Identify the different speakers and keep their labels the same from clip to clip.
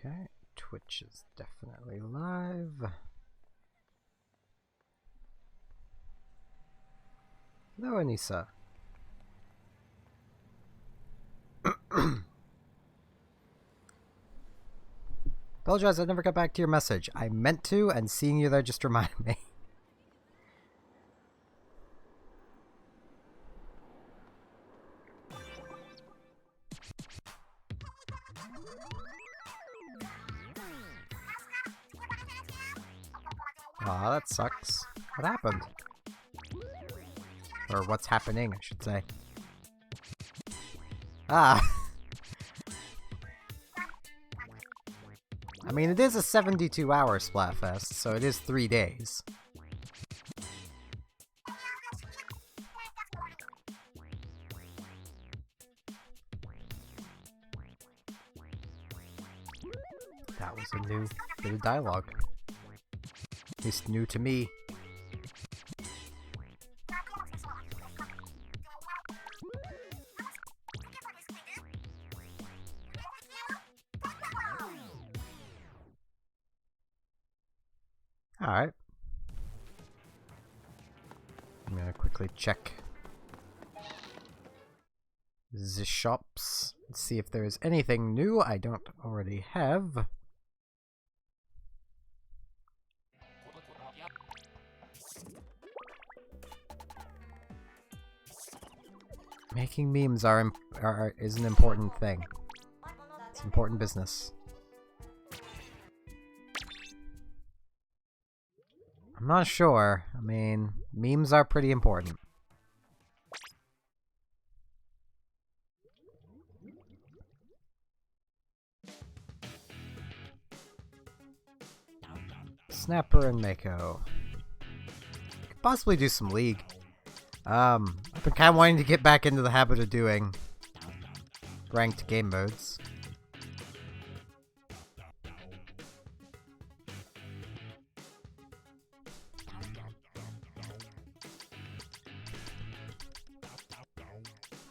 Speaker 1: Okay, Twitch is definitely live. Hello, Anissa. Apologize, I never got back to your message. I meant to, and seeing you there just reminded me. Aw, that sucks. What happened? Or what's happening, I should say. Ah! I mean, it is a 72-hour Splatfest, so it is 3 days. That was a new bit of dialogue. At least new to me. Alright. I'm gonna quickly check the shops. Let's see if there is anything new I don't already have. Making memes is an important thing. It's important business. I'm not sure. I mean, memes are pretty important. Snapper and Mako. Could possibly do some League. I've been kind of wanting to get back into the habit of doing ranked game modes.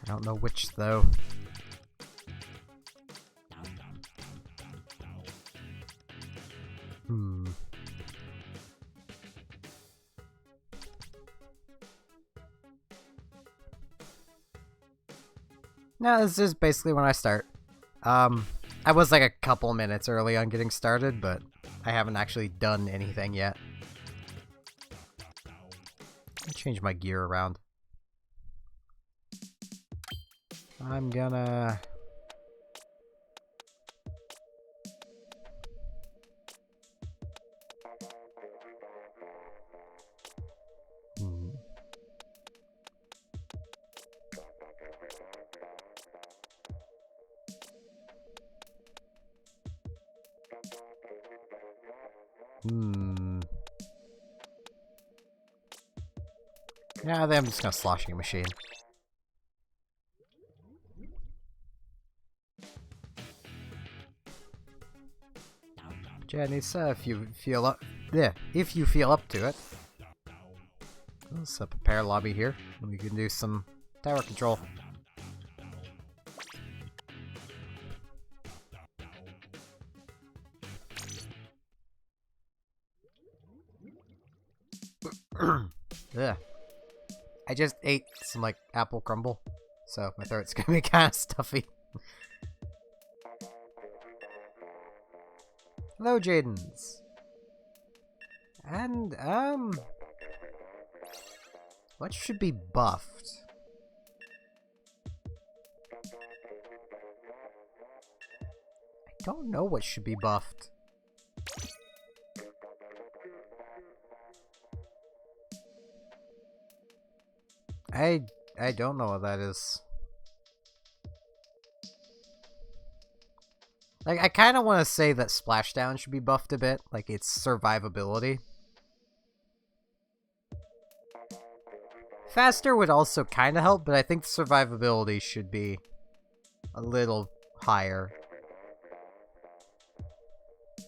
Speaker 1: I don't know which, though. No, this is basically when I start. I was like a couple minutes early on getting started, but I haven't actually done anything yet. I'll change my gear around. I'm gonna... Yeah, then I'm just gonna sloshing machine. Janice, if you feel up to it, let's set up a pair lobby here, and we can do some tower control. Yeah. I just ate some, like, apple crumble, so my throat's gonna be kind of stuffy. Hello, Jadens. And, what should be buffed? I don't know what should be buffed. I don't know what that is. Like, I kind of want to say that Splashdown should be buffed a bit, like its survivability. Faster would also kind of help, but I think the survivability should be a little higher.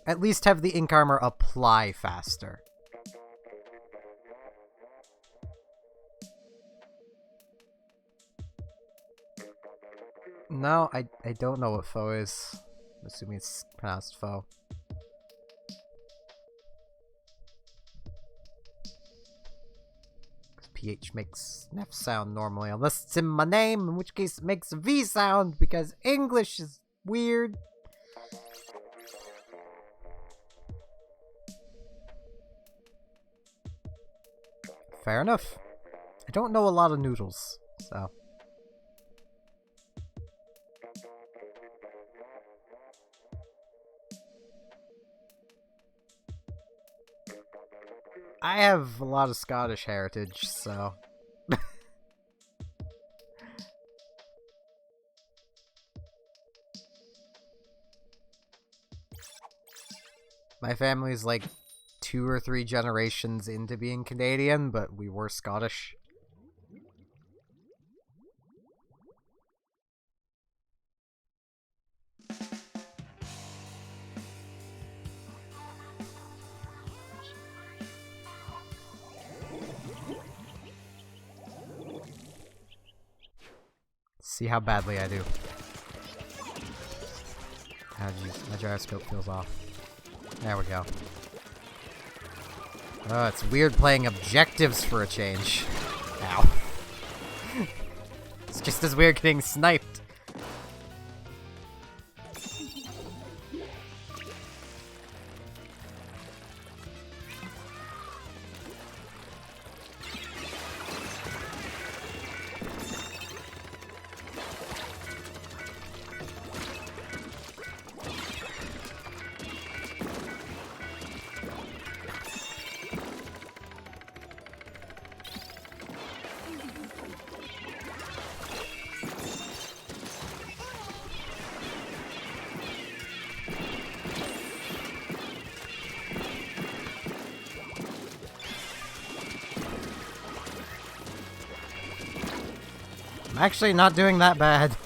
Speaker 1: At least have the ink armor apply faster. No, I don't know what foe is. I'm assuming it's pronounced foe. PH makes an F sound normally, unless it's in my name, in which case it makes a V sound, because English is weird. Fair enough. I don't know a lot of noodles, so... I have a lot of Scottish heritage, so... My family's like 2 or 3 generations into being Canadian, but we were Scottish. See how badly I do. Ah, jeez, my gyroscope feels off. There we go. Oh, it's weird playing objectives for a change. Ow. It's just as weird getting sniped. I'm actually not doing that bad.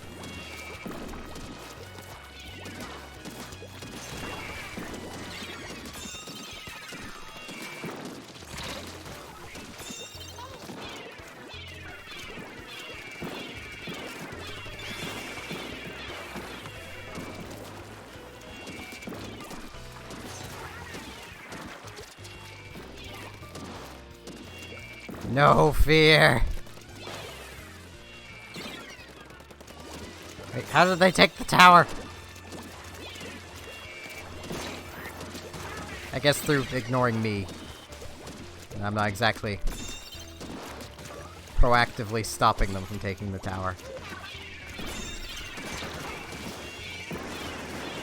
Speaker 1: No fear. Wait, how did they take the tower? I guess through ignoring me. I'm not exactly proactively stopping them from taking the tower.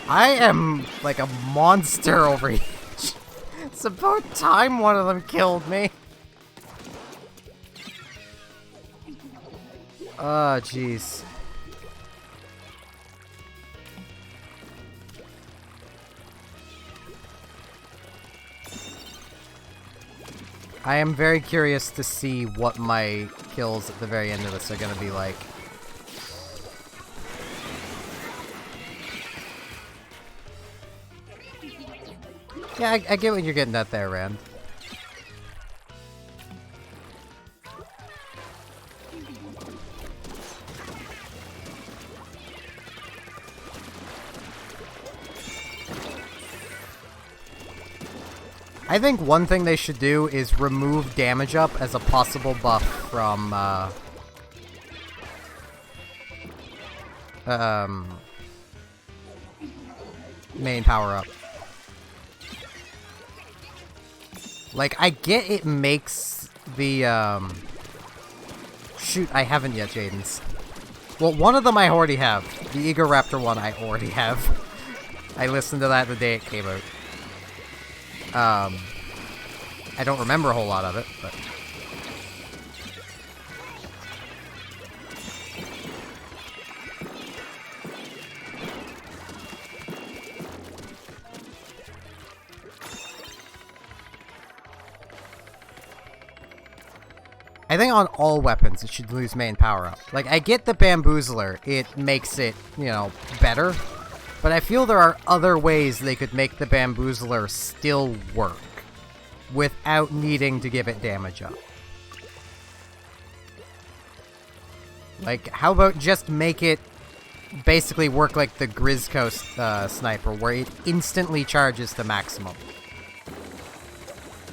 Speaker 1: I am like a monster over here. It's about time one of them killed me. Oh, jeez. I am very curious to see what my kills at the very end of this are gonna be like. Yeah, I get what you're getting at there, Rand. I think one thing they should do is remove damage up as a possible buff from, main power-up. Like, I get it makes the, Shoot, I haven't yet, Jaden's. Well, one of them I already have. The Egoraptor one I already have. I listened to that the day it came out. I don't remember a whole lot of it, but... I think on all weapons it should lose main power up. Like, I get the Bamboozler, it makes it, you know, better. But I feel there are other ways they could make the Bamboozler still work without needing to give it damage up. Like, how about just make it basically work like the Grizzco sniper, where it instantly charges to maximum.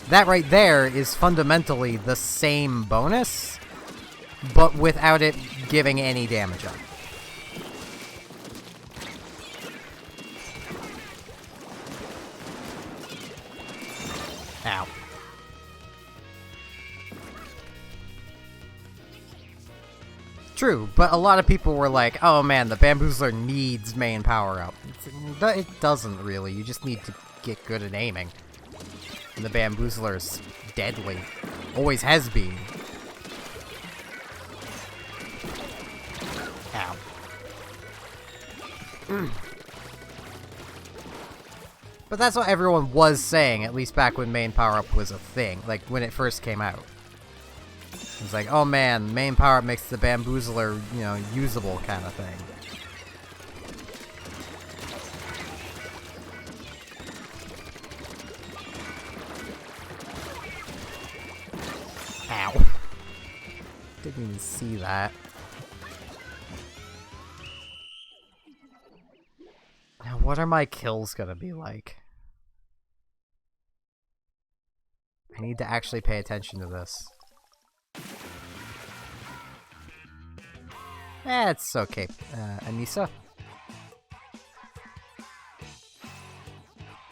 Speaker 1: That right there is fundamentally the same bonus, but without it giving any damage up. Ow. True, but a lot of people were like, oh man, the Bamboozler needs main power-up. It doesn't really, you just need to get good at aiming. And the Bamboozler's deadly. Always has been. Ow. But that's what everyone was saying, at least back when main power-up was a thing, like when it first came out. It's like, oh man, main power-up makes the Bamboozler, you know, usable kind of thing. Ow. Didn't even see that. Now, what are my kills gonna be like? I need to actually pay attention to this. It's okay, Anissa.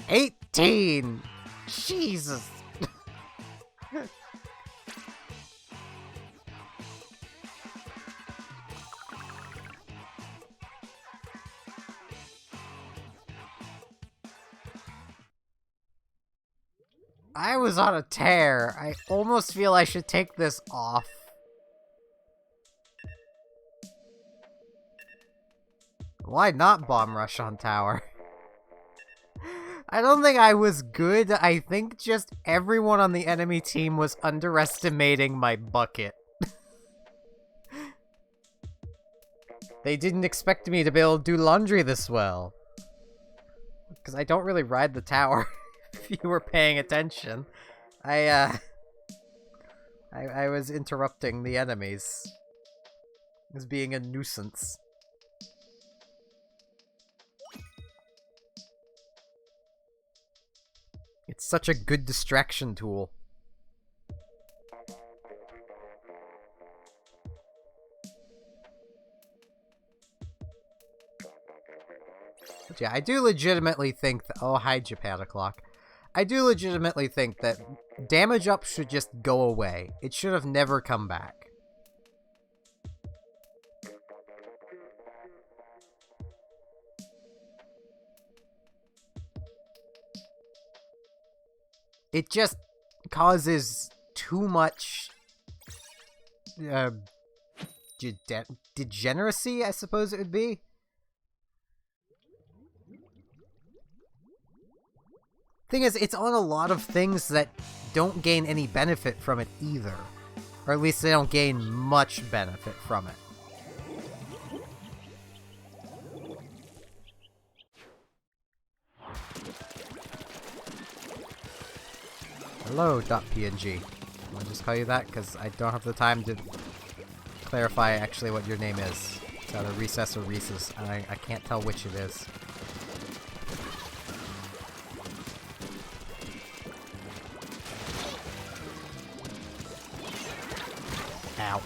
Speaker 1: 18! Jesus! I was on a tear. I almost feel I should take this off. Why not bomb rush on tower? I don't think I was good. I think just everyone on the enemy team was underestimating my bucket. They didn't expect me to be able to do laundry this well. Because I don't really ride the tower, if you were paying attention. I was interrupting the enemies. I was being a nuisance. It's such a good distraction tool. But yeah, I do legitimately think that— oh, hi, Japaniclock. I do legitimately think that damage up should just go away. It should have never come back. It just causes too much degeneracy, I suppose it would be. Thing is, it's on a lot of things that don't gain any benefit from it either. Or at least they don't gain much benefit from it. Hello, .png. I'll just call you that because I don't have the time to clarify actually what your name is. It's either Recess or Reese's, and I can't tell which it is. Ow.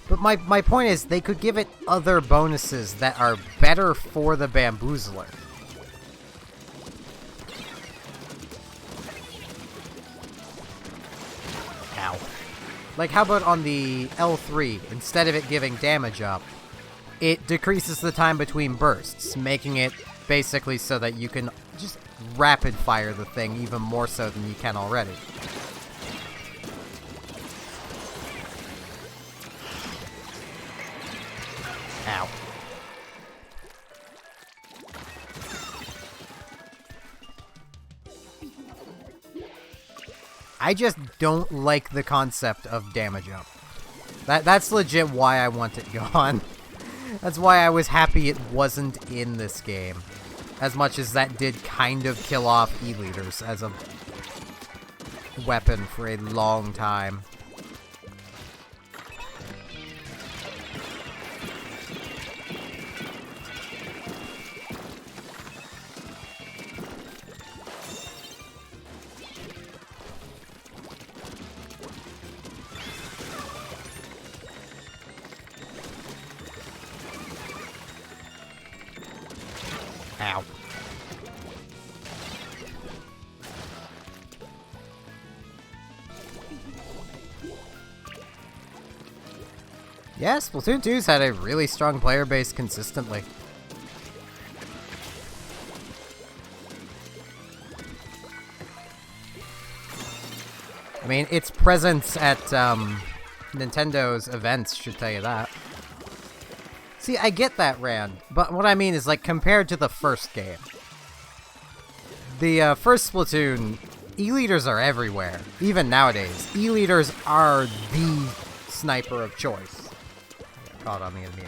Speaker 1: But my point is, they could give it other bonuses that are better for the Bamboozler. Ow. Like, how about on the L3, instead of it giving damage up, it decreases the time between bursts, making it basically so that you can just rapid fire the thing even more so than you can already. Ow. I just don't like the concept of damage up. That's legit why I want it gone. That's why I was happy it wasn't in this game. As much as that did kind of kill off E-Leaders as a weapon for a long time. Ow. Yeah, Splatoon 2's had a really strong player base consistently. I mean, its presence at Nintendo's events should tell you that. See, I get that, Rand, but what I mean is, like, compared to the first game. The first Splatoon, E-leaders are everywhere. Even nowadays, E-leaders are the sniper of choice. I got caught on the enemy.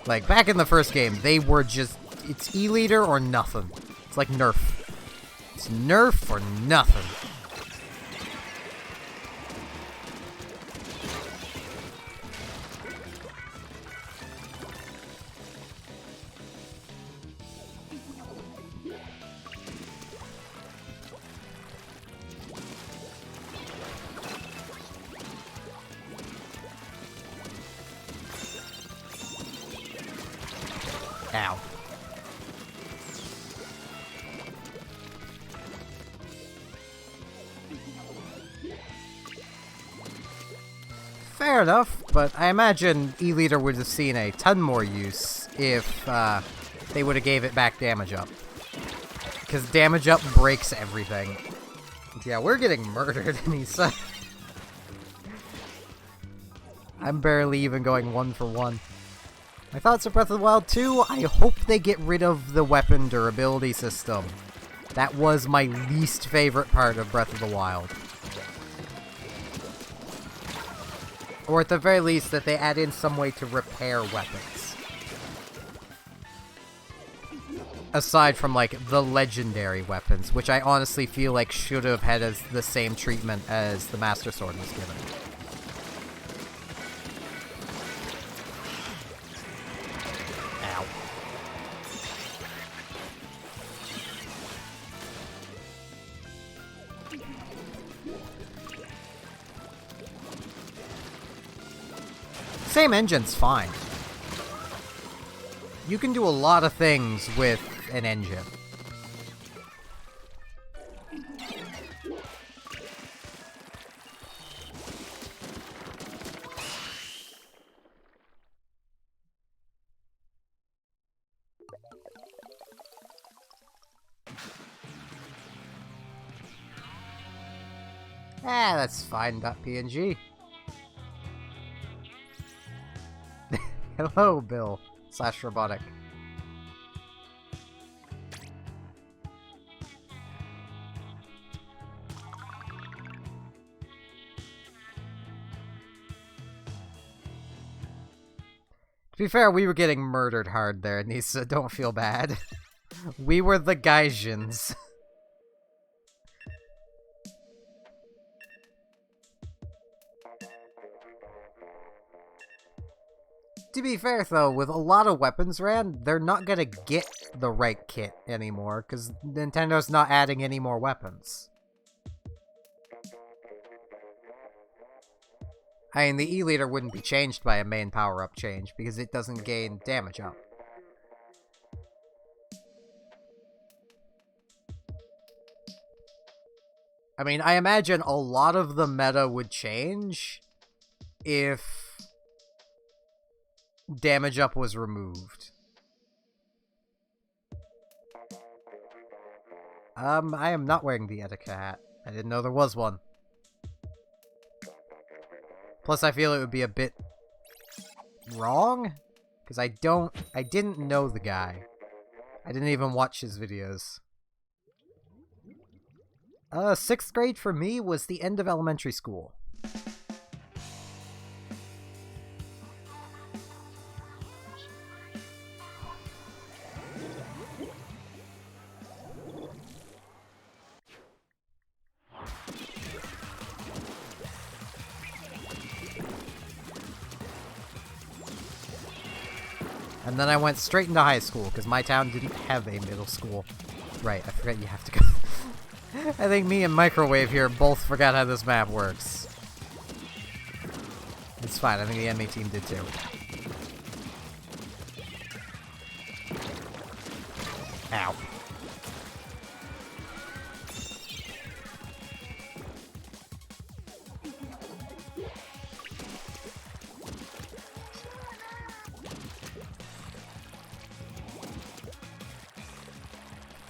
Speaker 1: Like, back in the first game, they were just... It's E-leader or nothing. It's like Nerf. It's Nerf or nothing. Ow. Fair enough, but I imagine E-leader would have seen a ton more use if they would have gave it back damage up. Because damage up breaks everything. Yeah, we're getting murdered, and he's... I'm barely even going 1 for 1. My thoughts of Breath of the Wild 2, I hope they get rid of the weapon durability system. That was my least favorite part of Breath of the Wild. Or at the very least, that they add in some way to repair weapons. Aside from, like, the legendary weapons, which I honestly feel like should have had the same treatment as the Master Sword was given. Ow. Same engine's fine. You can do a lot of things with an engine. Ah, that's fine. .png. Hello, Bill / Robotic. To be fair, we were getting murdered hard there, Nisa. Don't feel bad. We were the Gaijins. To be fair, though, with a lot of weapons, Rand, they're not gonna get the right kit anymore, because Nintendo's not adding any more weapons. I mean, the E-leader wouldn't be changed by a main power-up change, because it doesn't gain damage up. I mean, I imagine a lot of the meta would change if damage up was removed. I am not wearing the Etika hat. I didn't know there was one. Plus, I feel it would be a bit wrong, because I didn't know the guy. I didn't even watch his videos. 6th grade for me was the end of elementary school. And then I went straight into high school, because my town didn't have a middle school. Right, I forgot you have to go. I think me and Microwave here both forgot how this map works. It's fine, I think the enemy team did too. Ow.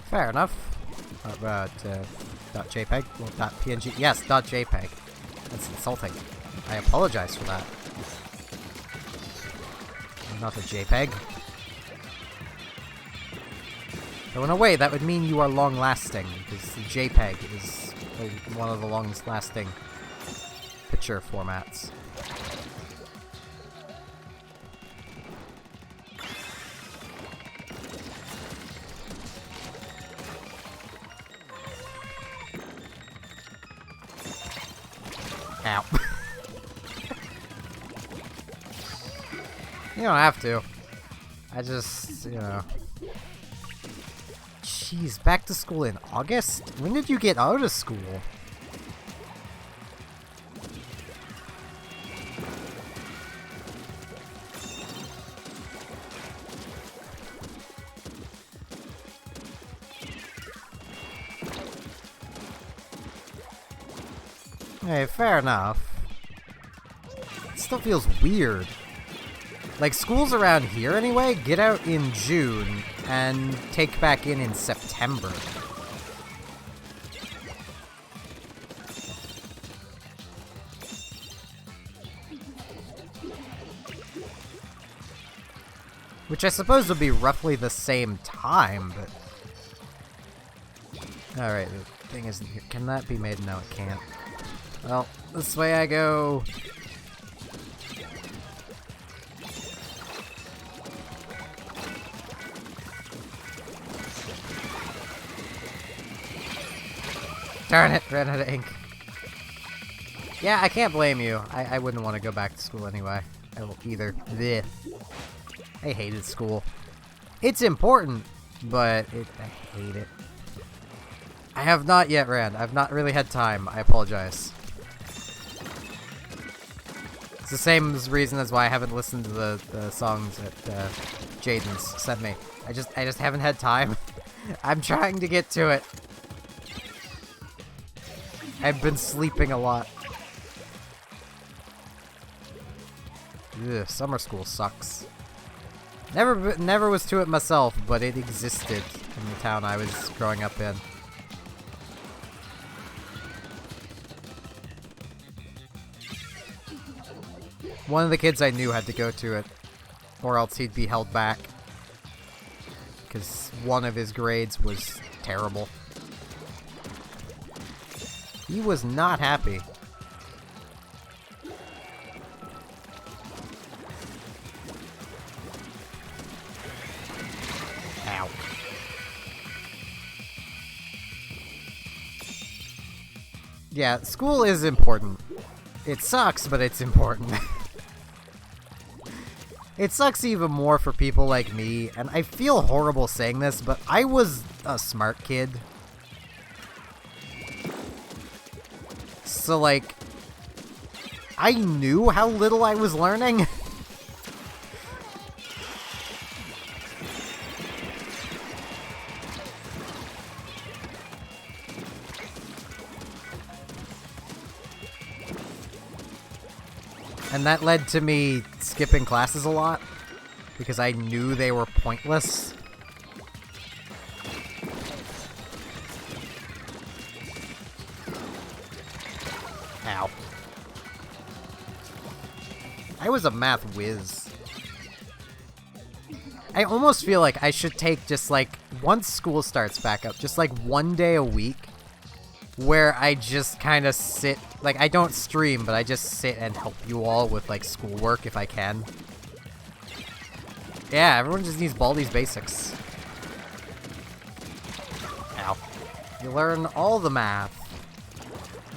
Speaker 1: Fair enough. What about .jpeg? Well, .png? Yes, .jpeg. That's insulting. I apologize for that. Not a JPEG. Though in a way, that would mean you are long-lasting, because the JPEG is one of the longest-lasting picture formats. Ow. You don't have to. I just, you know. Jeez, back to school in August? When did you get out of school? Hey, fair enough. It still feels weird. Like, schools around here anyway, get out in June and take back in September. Which I suppose would be roughly the same time, but... Alright, the thing isn't here. Can that be made? No, it can't. Well, this way I go. Darn it, ran out of ink. Yeah, I can't blame you. I wouldn't want to go back to school anyway. I don't either. Blech. I hated school. It's important, but I hate it. I have not yet, Rand. I've not really had time. I apologize. It's the same reason as why I haven't listened to the songs that Jaden's sent me. I just haven't had time. I'm trying to get to it. I've been sleeping a lot. Ugh, summer school sucks. Never was to it myself, but it existed in the town I was growing up in. One of the kids I knew had to go to it, or else he'd be held back. Because one of his grades was terrible. He was not happy. Ow. Yeah, school is important. It sucks, but it's important. It sucks even more for people like me, and I feel horrible saying this, but I was a smart kid. So, like, I knew how little I was learning. And that led to me skipping classes a lot, because I knew they were pointless. Ow. I was a math whiz. I almost feel like I should take just like, once school starts back up, just like one day a week where I just kind of sit, like I don't stream, but I just sit and help you all with like schoolwork if I can. Yeah, everyone just needs Baldi's basics. Ow. You learn all the math,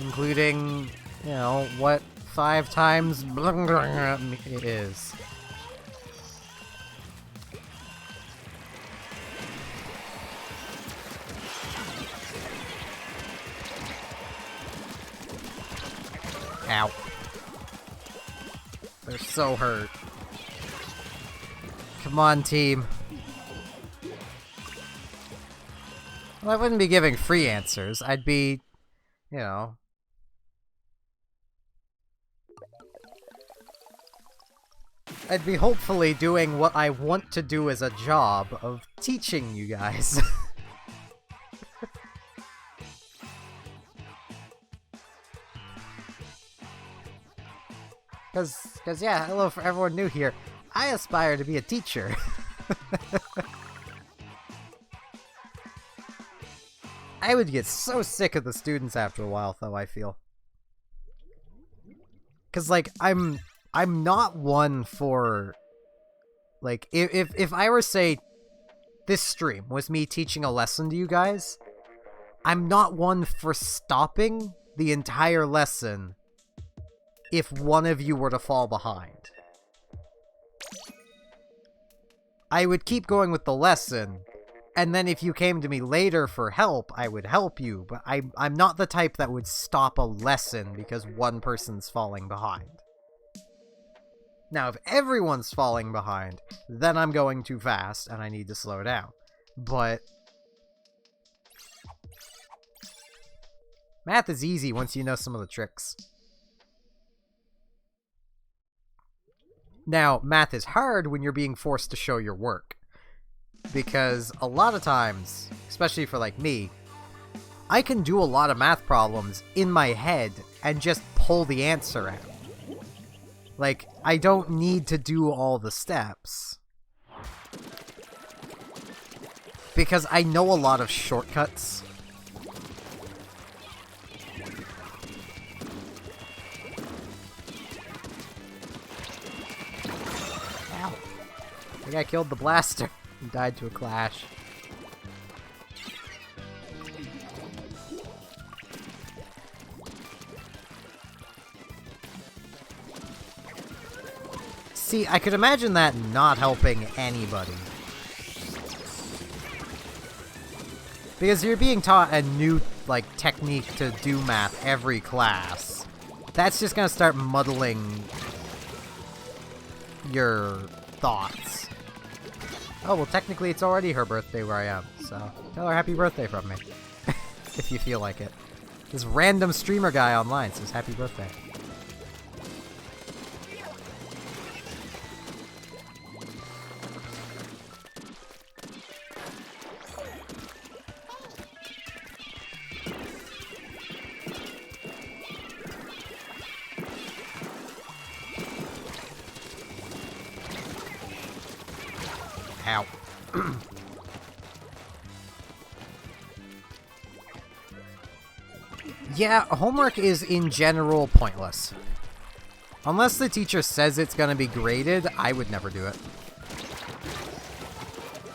Speaker 1: including, you know, what 5 times it is. Ow. They're so hurt. Come on, team. Well, I wouldn't be giving free answers. I'd be, you know... I'd be hopefully doing what I want to do as a job of teaching you guys. Cause yeah, hello for everyone new here. I aspire to be a teacher. I would get so sick of the students after a while, though, I feel. Cause like, I'm not one for, like, if I were, say, this stream was me teaching a lesson to you guys, I'm not one for stopping the entire lesson if one of you were to fall behind. I would keep going with the lesson, and then if you came to me later for help, I would help you, but I'm not the type that would stop a lesson because one person's falling behind. Now, if everyone's falling behind, then I'm going too fast, and I need to slow down. But math is easy once you know some of the tricks. Now, math is hard when you're being forced to show your work. Because a lot of times, especially for like me, I can do a lot of math problems in my head and just pull the answer out. Like, I don't need to do all the steps. Because I know a lot of shortcuts. Ow. I think I killed the blaster and died to a clash. See, I could imagine that not helping anybody. Because you're being taught a new, like, technique to do math every class. That's just gonna start muddling your thoughts. Oh, well, technically it's already her birthday where I am, so tell her happy birthday from me. If you feel like it. This random streamer guy online says happy birthday. Ow. Yeah, homework is in general pointless. Unless the teacher says it's gonna be graded, I would never do it.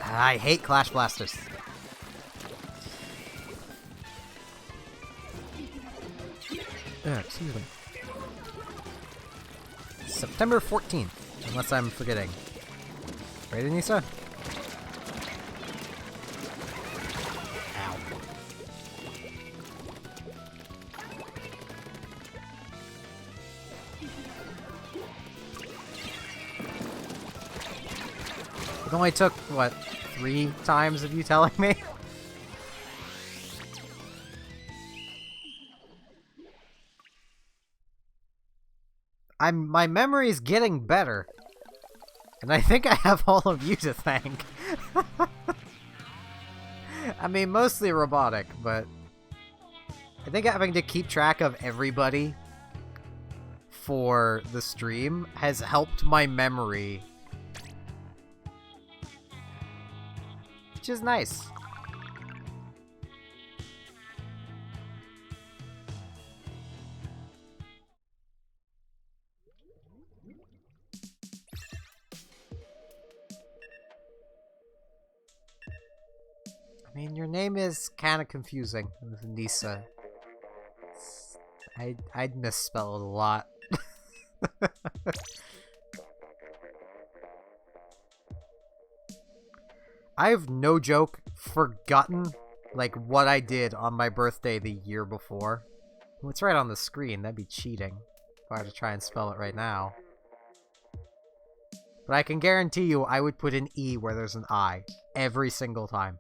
Speaker 1: I hate Clash Blasters. Excuse me. September 14th, unless I'm forgetting. Right, Anissa? Ow. It only took, what, 3 times of you telling me? My memory's getting better. And I think I have all of you to thank. I mean, mostly robotic, but I think having to keep track of everybody for the stream has helped my memory. Which is nice. I mean, your name is kind of confusing with Nisa. I'd misspell it a lot. I've, no joke, forgotten, like, what I did on my birthday the year before. Well, it's right on the screen. That'd be cheating if I were to try and spell it right now. But I can guarantee you I would put an E where there's an I every single time.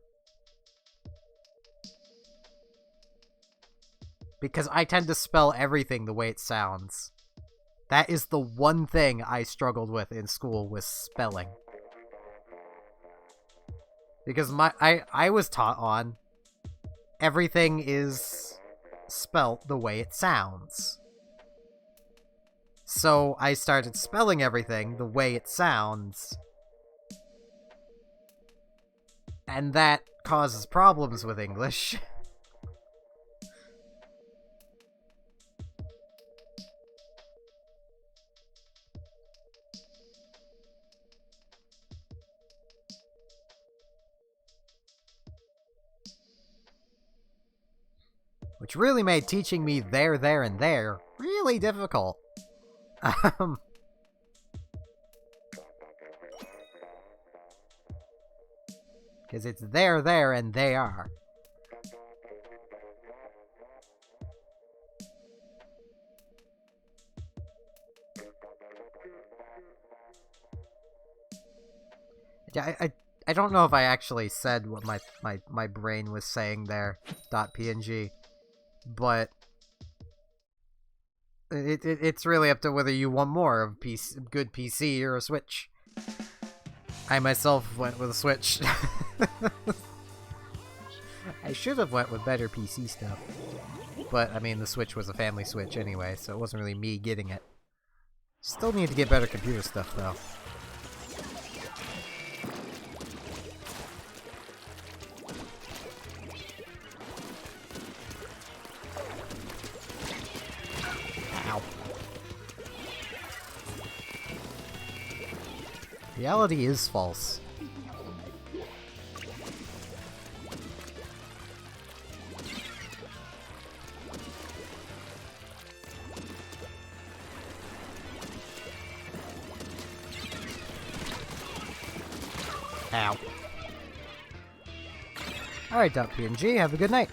Speaker 1: Because I tend to spell everything the way it sounds. That is the one thing I struggled with in school, was spelling. Because I was taught on everything is spelt the way it sounds. So I started spelling everything the way it sounds. And that causes problems with English. Which really made teaching me there, and there really difficult. Because it's there, and they are. Yeah, I don't know if I actually said what my brain was saying there, .png, but it's really up to whether you want more of good PC or a Switch. I myself went with a Switch. I should have went with better PC stuff. But, I mean, the Switch was a family Switch anyway, so it wasn't really me getting it. Still need to get better computer stuff, though. Ow. Reality is false. Ow. Alright, .png, have a good night.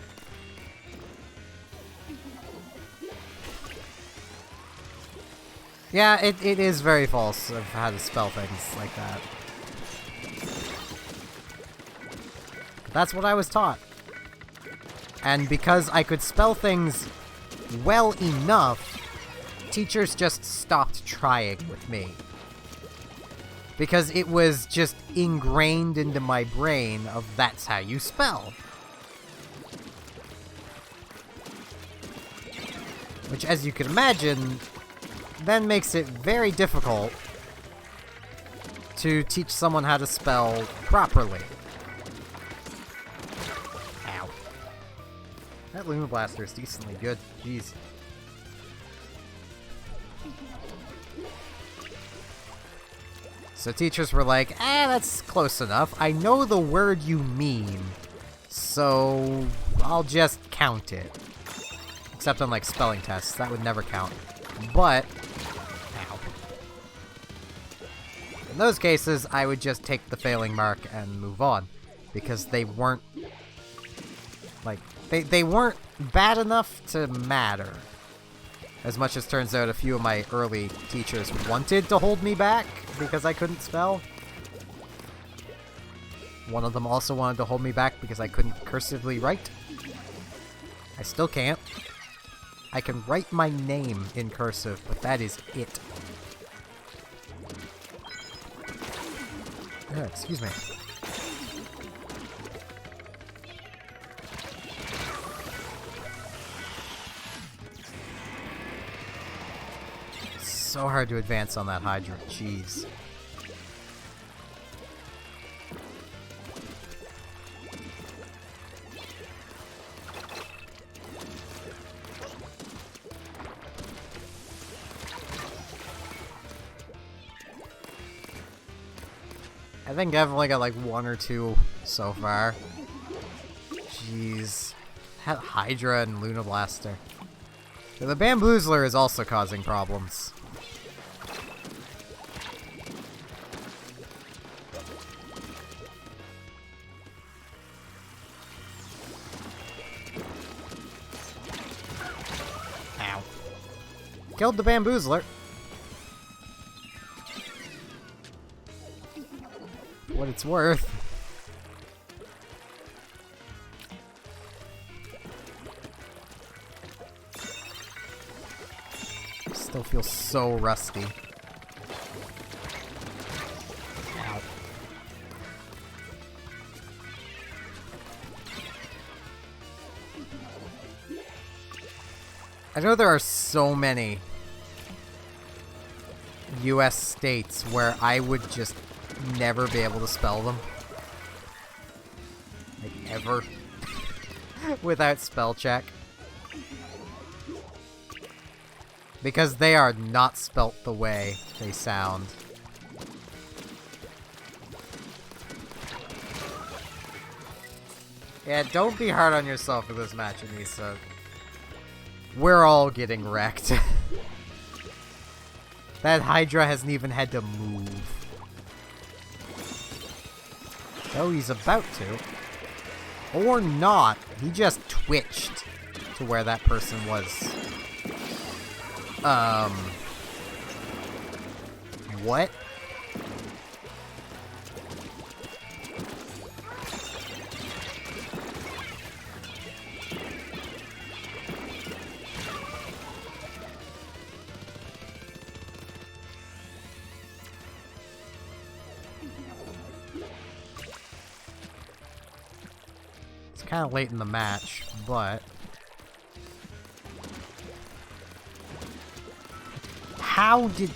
Speaker 1: Yeah, it is very false of how to spell things like that. That's what I was taught. And because I could spell things well enough, teachers just stopped trying with me. Because it was just ingrained into my brain of that's how you spell. Which, as you can imagine, then makes it very difficult to teach someone how to spell properly. Ow. That Luna Blaster is decently good. Jeez. So teachers were like, that's close enough. I know the word you mean, so I'll just count it. Except on, like, spelling tests. That would never count. But, ow. In those cases, I would just take the failing mark and move on. Because they weren't, like, they weren't bad enough to matter. As much as turns out a few of my early teachers wanted to hold me back because I couldn't spell. One of them also wanted to hold me back because I couldn't cursively write. I still can't. I can write my name in cursive, but that is it. Excuse me. So hard to advance on that Hydra. Jeez. I think I've only got like one or two so far. Jeez. Hydra and Luna Blaster. The Bamboozler is also causing problems. Ow. Killed the Bamboozler. what it's worth. Still feels so rusty. Ow. I know there are so many US states where I would just never be able to spell them. Like, ever. Without spell check. Because they are not spelt the way they sound. Yeah, don't be hard on yourself for this match, Anissa. We're all getting wrecked. That Hydra hasn't even had to move. Oh, he's about to. Or not. He just twitched to where that person was. What? It's kind of late in the match, but... How did...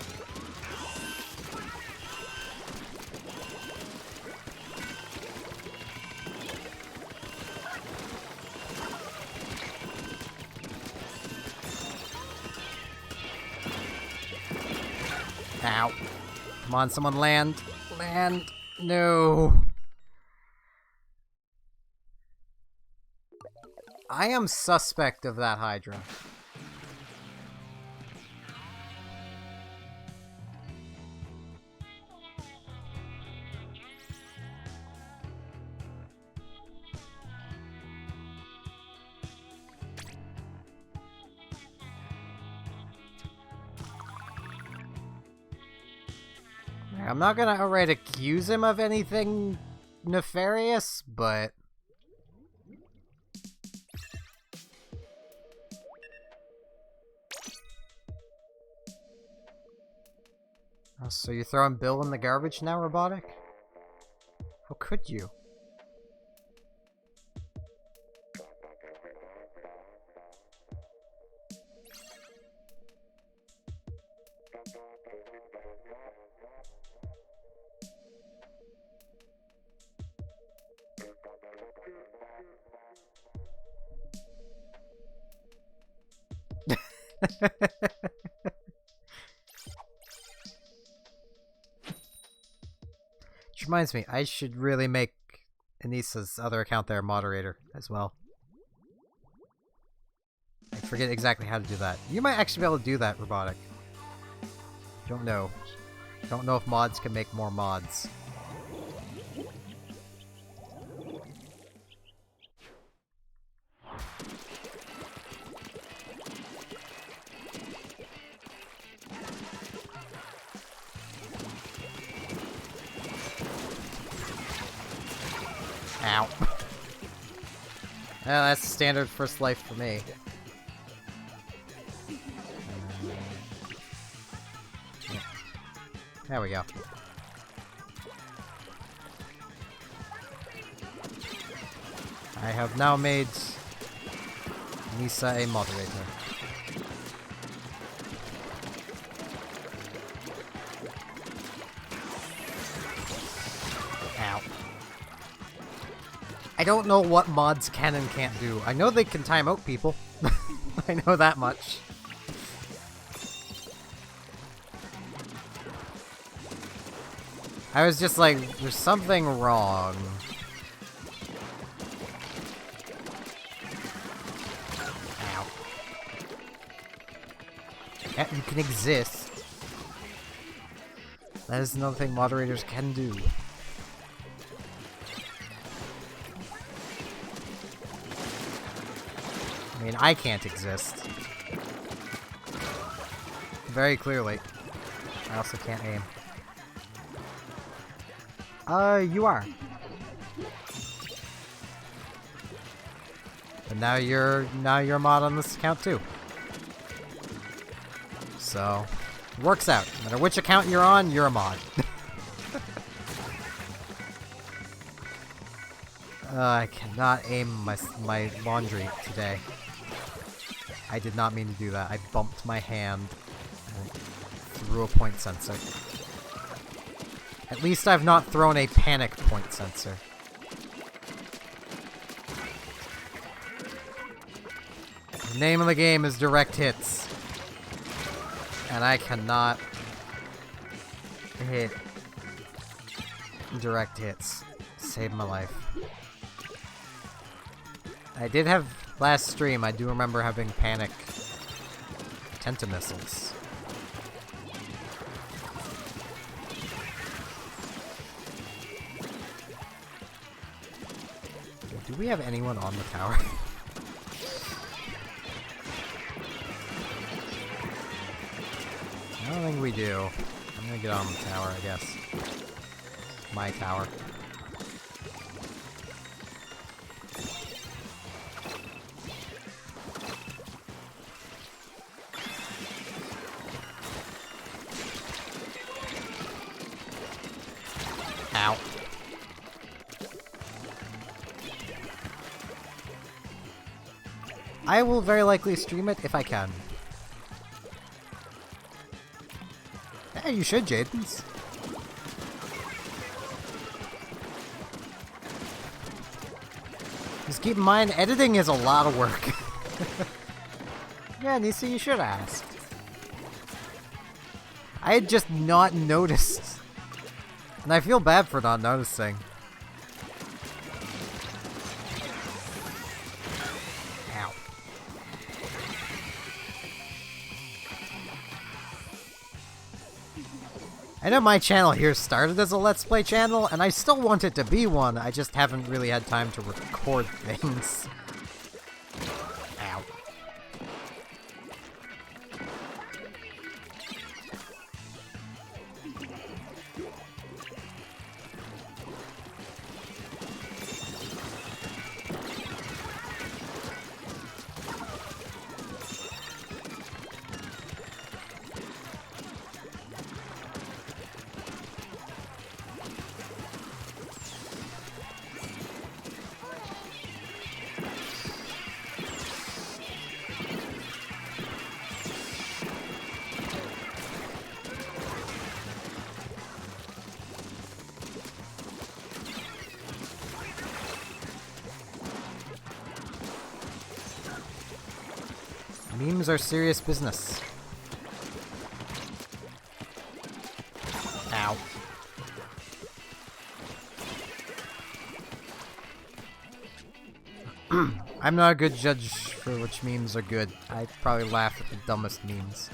Speaker 1: Ow. Come on, someone land. Land. No. I am suspect of that Hydra. I'm not gonna outright accuse him of anything nefarious, but... Oh, so you're throwing Bill in the garbage now, Robotic? How could you? Which reminds me, I should really make Anissa's other account there moderator as well. I forget exactly how to do that. You might actually be able to do that, Robotic. Don't know. Don't know if mods can make more mods. Ow. Well, that's standard first life for me. Yeah. There we go. I have now made Nisa a moderator. Ow. I don't know what mods can and can't do. I know they can time out people. I know that much. I was just like, there's something wrong. Ow. Yeah, you can exist. That is another thing moderators can do. I mean, I can't exist. Very clearly. I also can't aim. You are. And now you're a mod on this account too. So, works out. No matter which account you're on, you're a mod. I cannot aim my laundry today. I did not mean to do that. I bumped my hand and threw a point sensor. At least I've not thrown a panic point sensor. The name of the game is direct hits. And I cannot hit direct hits. Saved my life. I did have last stream, I do remember having panic tentamissiles. Do we have anyone on the tower? I don't think we do. I'm gonna get on the tower, I guess. My tower. Ow. I will very likely stream it if I can. Yeah, you should, Jadens. Just keep in mind, editing is a lot of work. Yeah, Nisa, you should ask. I had just not noticed. And I feel bad for not noticing. Ow. I know my channel here started as a Let's Play channel, and I still want it to be one, I just haven't really had time to record things. Ow. Memes are serious business. Ow. I'm not a good judge for which memes are good. I probably laugh at the dumbest memes.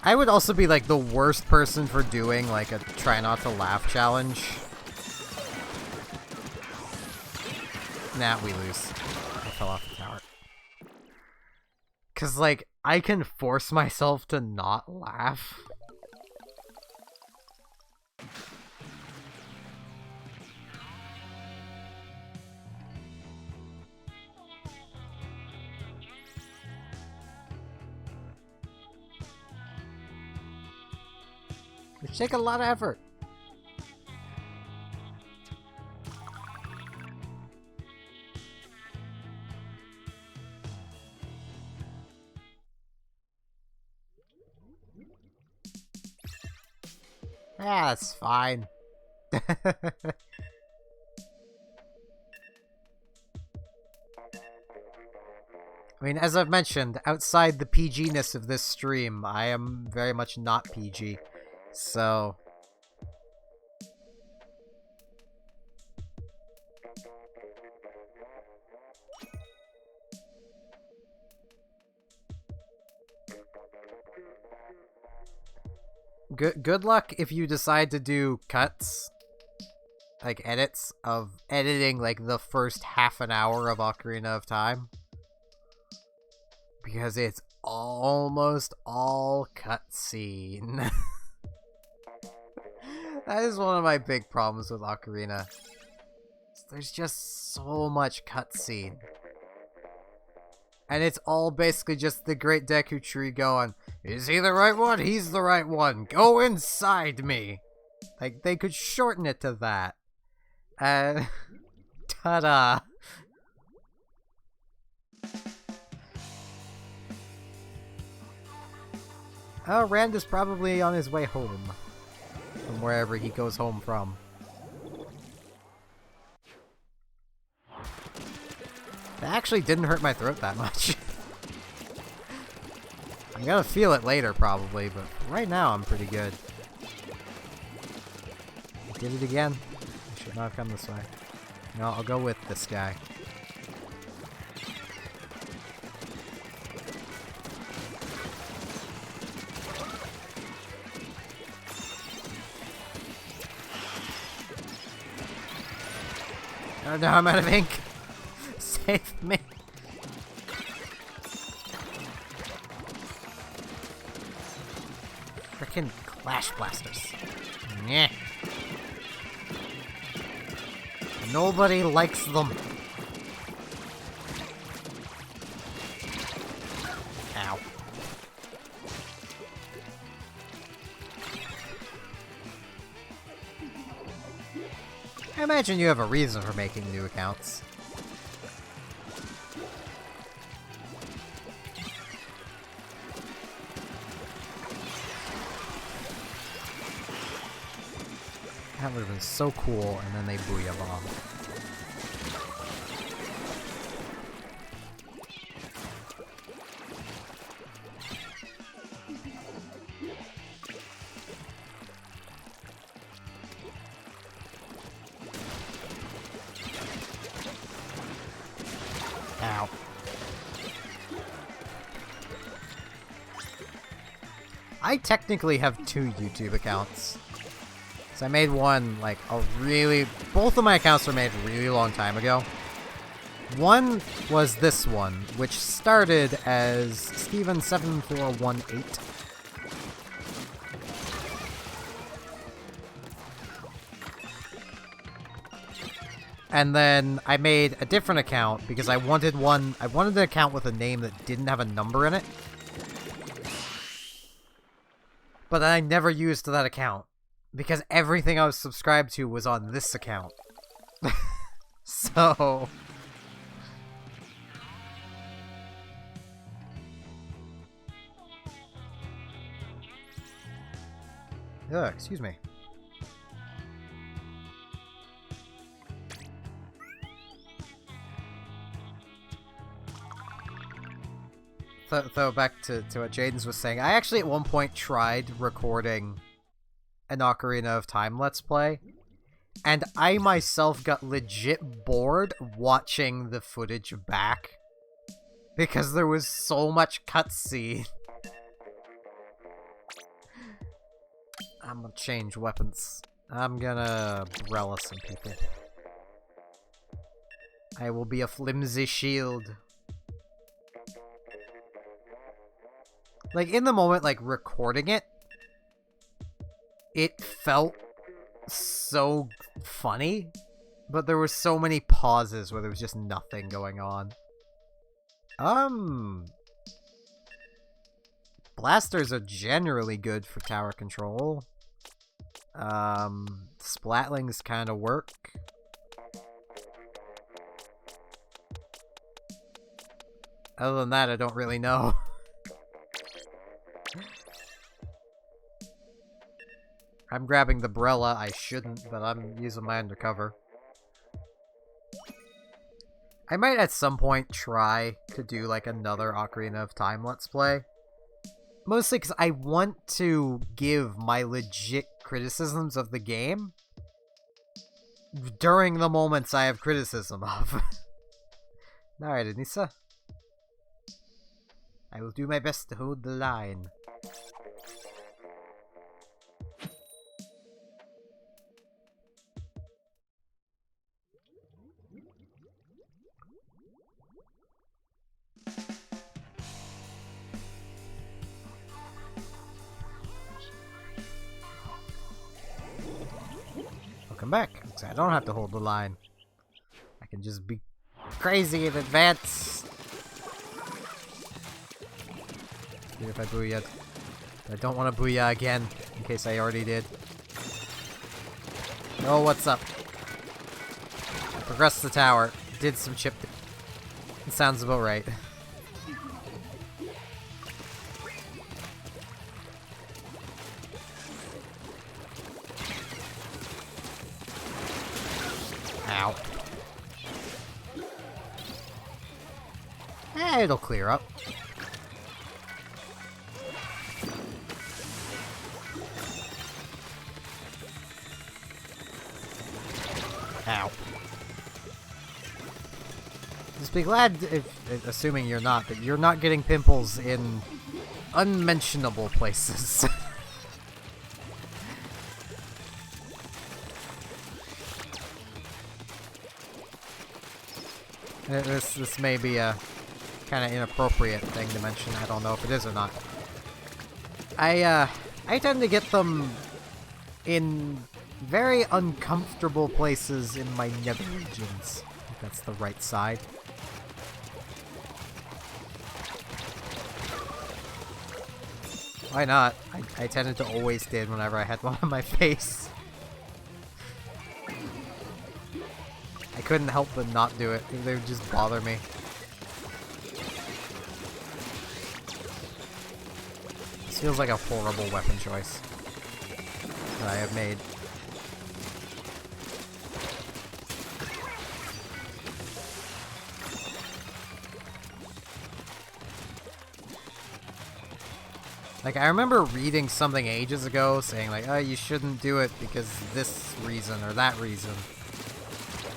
Speaker 1: I would also be like the worst person for doing like a try not to laugh challenge. Nah, we lose. I fell off the tower. Cause like, I can force myself to not laugh. Which take a lot of effort. Yeah, that's fine. I mean, as I've mentioned, outside the PG-ness of this stream, I am very much not PG. So... Good luck if you decide to do cuts, like edits, of editing like the first half an hour of Ocarina of Time. Because it's almost all cutscene. That is one of my big problems with Ocarina. There's just so much cutscene. And it's all basically just the Great Deku Tree going, is he the right one? He's the right one. Go inside me. Like, they could shorten it to that. Ta-da. Oh, Rand is probably on his way home. From wherever he goes home from. That actually didn't hurt my throat that much. I'm gonna feel it later, probably, but right now I'm pretty good. I did it again. I should not have come this way. No, I'll go with this guy. Oh no, I'm out of ink. Save me. Frickin' Clash Blasters. Nyeh. Nobody likes them. Ow. I imagine you have a reason for making new accounts. That would have been so cool, and then they booyah bomb. Ow. I technically have 2 YouTube accounts. I made one, like, both of my accounts were made a really long time ago. One was this one, which started as Steven7418. And then I made a different account because I wanted an account with a name that didn't have a number in it. But then I never used that account. Because everything I was subscribed to was on this account. So... Ugh, excuse me. So back to what Jaden's was saying. I actually at one point tried recording an Ocarina of Time Let's Play, and I myself got legit bored watching the footage back because there was so much cutscene. I'm gonna change weapons. I'm gonna Brella some people. I will be a flimsy shield. Like, in the moment, like, recording it, it felt so funny, but there were so many pauses where there was just nothing going on. Blasters are generally good for tower control. Splatlings kind of work. Other than that, I don't really know. I'm grabbing the Brella. I shouldn't, but I'm using my undercover. I might at some point try to do like another Ocarina of Time Let's Play. Mostly because I want to give my legit criticisms of the game during the moments I have criticism of. Alright, Anissa. I will do my best to hold the line. Welcome back. So I don't have to hold the line. I can just be crazy in advance. Even if I booyah. I don't want to booyah again, in case I already did. Oh, what's up? I progressed the tower. Did some chip. It sounds about right. Ow. It'll clear up. Ow. Just be glad, assuming you're not, that you're not getting pimples in unmentionable places. This may be a kind of inappropriate thing to mention. I don't know if it is or not. I tend to get them in very uncomfortable places in my nether regions. I think that's the right side. Why not? I tended to always did whenever I had one on my face. I couldn't help but not do it. They would just bother me. This feels like a horrible weapon choice that I have made. Like, I remember reading something ages ago saying, like, oh, you shouldn't do it because this reason or that reason.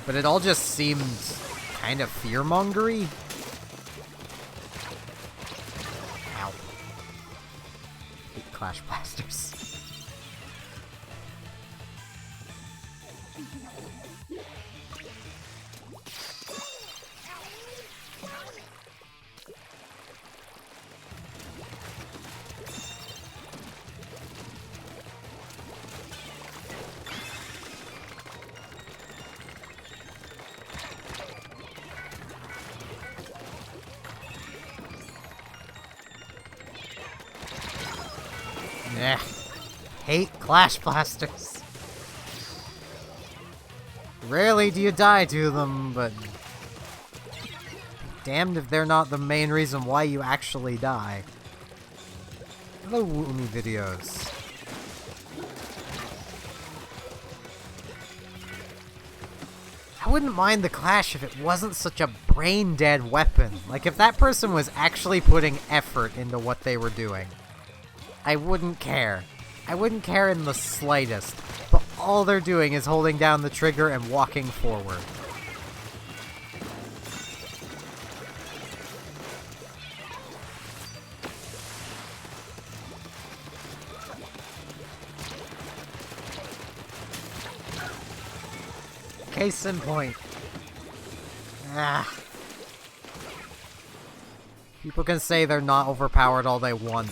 Speaker 1: But it all just seemed kind of fear-mongery. Ow. I hate Clash Blasters. Yeah, hate Clash Blasters. Rarely do you die to them, but damned if they're not the main reason why you actually die. Hello, Woomy videos. I wouldn't mind the Clash if it wasn't such a brain-dead weapon. Like, if that person was actually putting effort into what they were doing. I wouldn't care. I wouldn't care in the slightest. But all they're doing is holding down the trigger and walking forward. Case in point. Ah. People can say they're not overpowered all they want.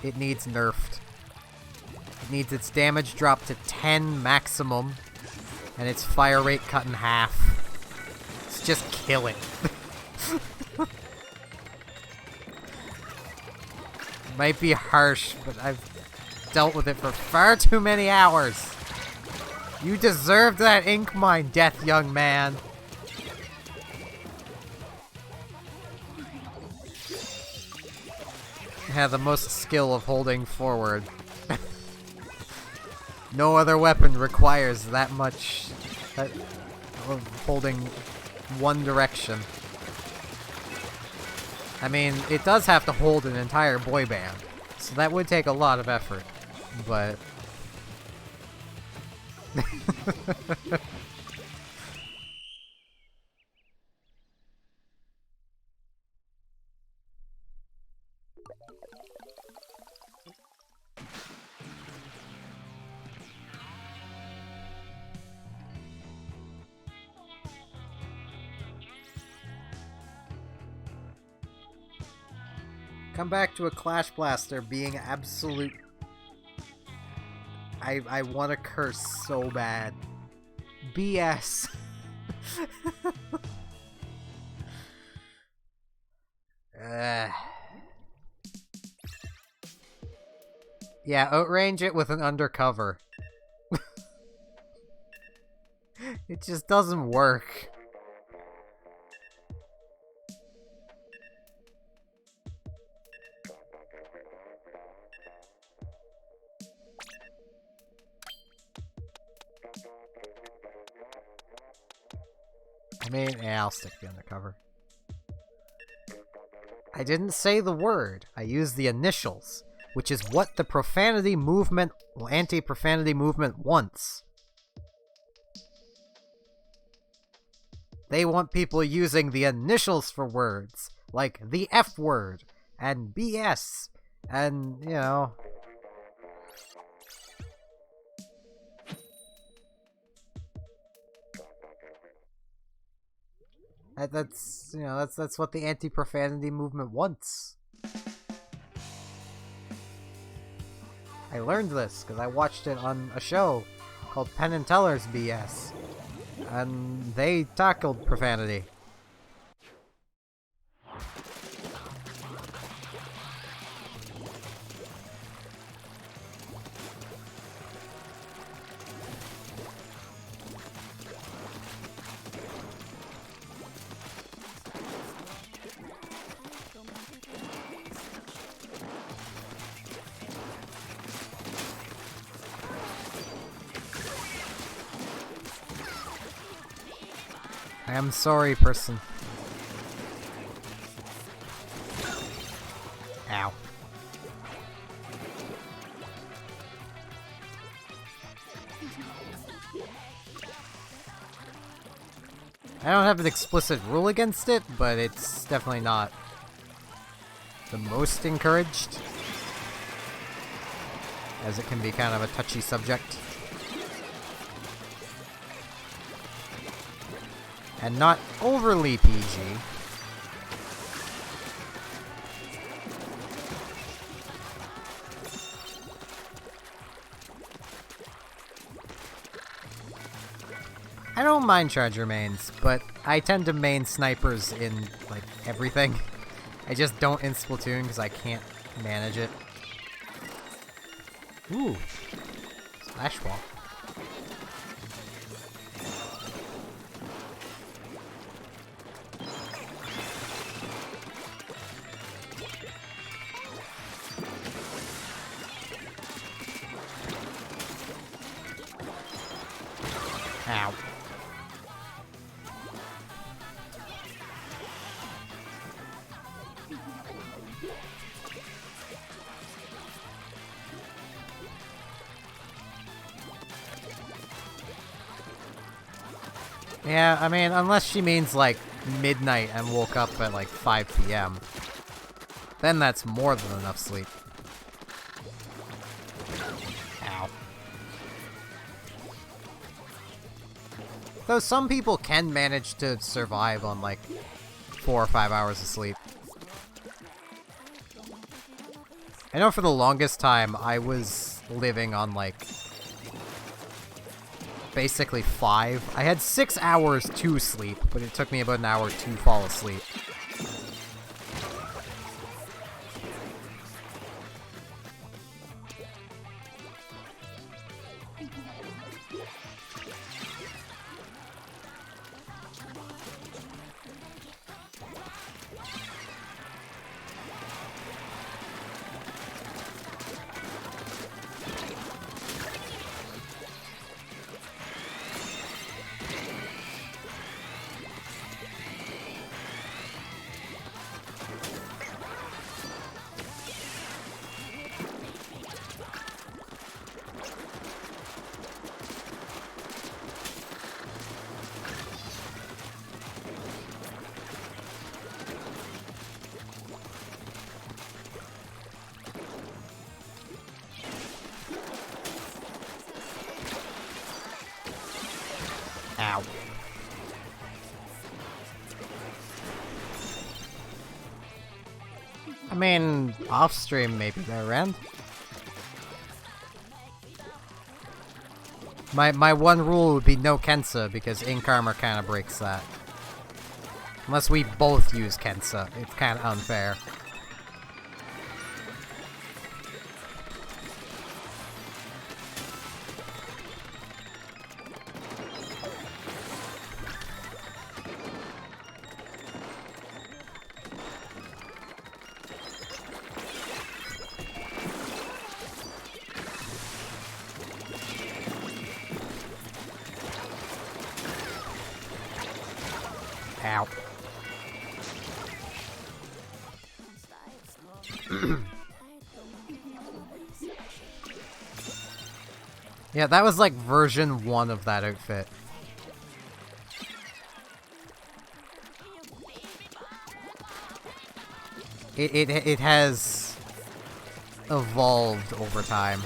Speaker 1: It needs nerfed. It needs its damage dropped to 10 maximum, and its fire rate cut in half. Let's just kill it. Might be harsh, but I've dealt with it for far too many hours. You deserved that ink mine, death young man. Have the most skill of holding forward. No other weapon requires that much of holding one direction. I mean, it does have to hold an entire boy band, so that would take a lot of effort, but... Come back to a Clash Blaster being absolute... I want to curse so bad. BS. Yeah, outrange it with an undercover. It just doesn't work. I mean, yeah, I'll stick the undercover. I didn't say the word. I used the initials, which is what the profanity movement, anti-profanity movement wants. They want people using the initials for words, like the F word, and BS, and, you know... That's, you know, that's what the anti-profanity movement wants. I learned this because I watched it on a show called Penn and Teller's BS, and they tackled profanity. I am sorry, person. Ow. I don't have an explicit rule against it, but it's definitely not the most encouraged, as it can be kind of a touchy subject. And not overly PG. I don't mind charger mains, but I tend to main snipers in, like, everything. I just don't in Splatoon because I can't manage it. Ooh. Splash wall. Ow. Yeah, I mean, unless she means, like, midnight and woke up at, like, 5 p.m. Then that's more than enough sleep. Ow. Though some people can manage to survive on, like, 4 or 5 hours of sleep. I know for the longest time, I was living on, like, basically 5. I had 6 hours to sleep, but it took me about an hour to fall asleep. Ow. I mean, off stream maybe they're around. My one rule would be no Kensa, because Ink Armor kind of breaks that. Unless we both use Kensa. It's kind of unfair. Ow. Yeah, that was like version 1 of that outfit. It has evolved over time.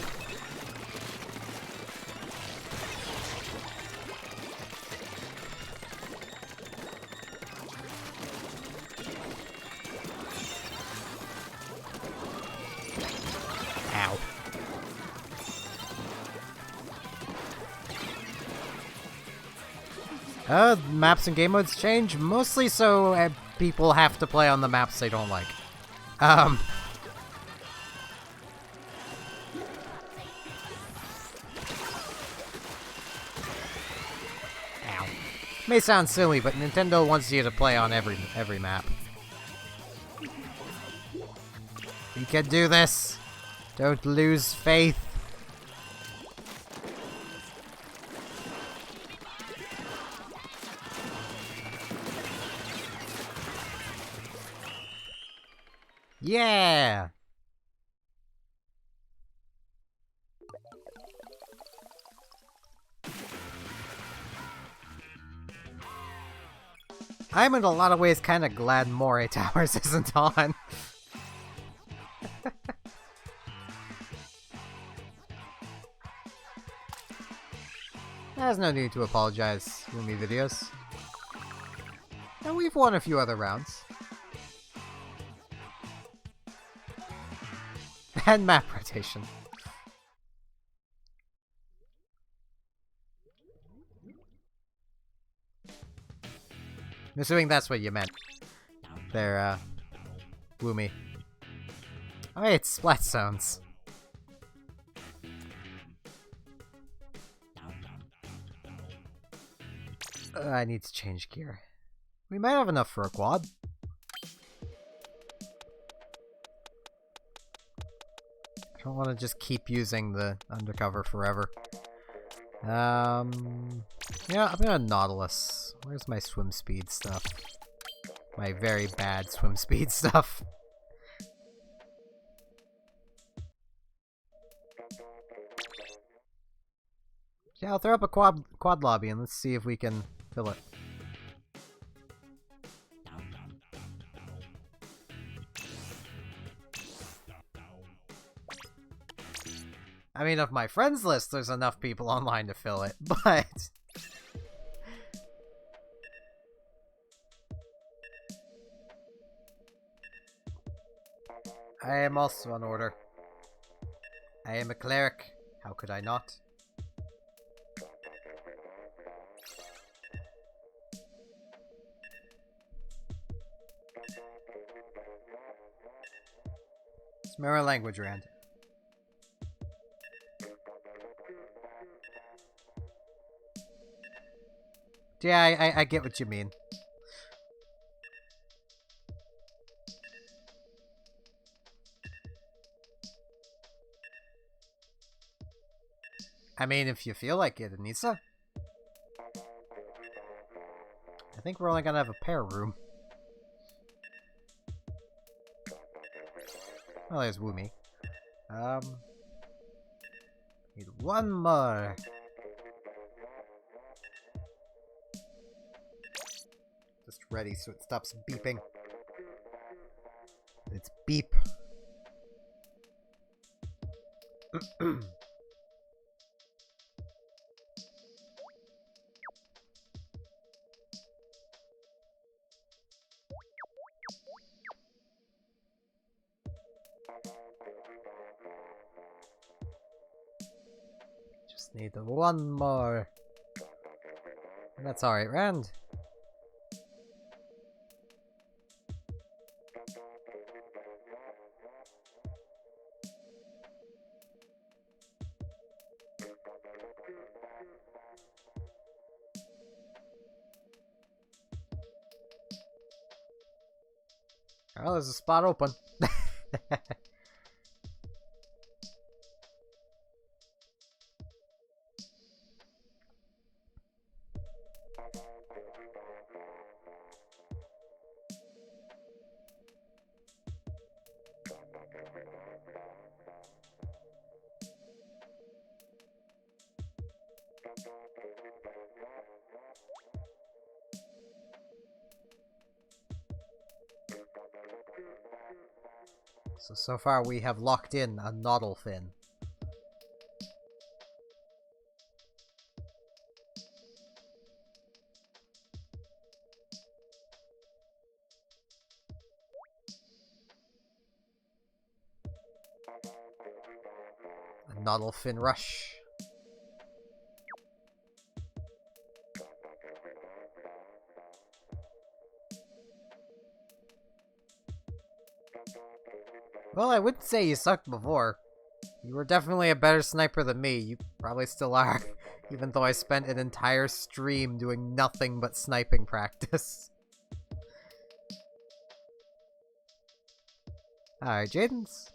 Speaker 1: Maps and game modes change, mostly so people have to play on the maps they don't like. Ow. May sound silly, but Nintendo wants you to play on every map. You can do this! Don't lose faith! Yeah! I'm in a lot of ways kind of glad Moray Towers isn't on. There's no need to apologize, Lumi videos. And we've won a few other rounds. And map rotation. I'm assuming that's what you meant. There, Lumi. Oh, hey, it's Splat Zones. I need to change gear. We might have enough for a quad. I don't want to just keep using the undercover forever. Yeah, I'm gonna Nautilus. Where's my swim speed stuff? My very bad swim speed stuff. Yeah, I'll throw up a quad lobby and let's see if we can fill it. I mean, of my friends list, there's enough people online to fill it, but... I am also on order. I am a cleric. How could I not? It's mirror language, Rand. Yeah, I get what you mean. I mean, if you feel like it, Anissa. I think we're only gonna have a pair room. Well, there's Woomy. Need one more. Just ready so it stops beeping. It's beep. Just need the one more. And that's alright, Rand. Oh, there's a spot open. So far we have locked in a Noddle fin. A Noddle fin rush. Well, I wouldn't say you sucked before. You were definitely a better sniper than me. You probably still are, even though I spent an entire stream doing nothing but sniping practice. Alright, Jaden's.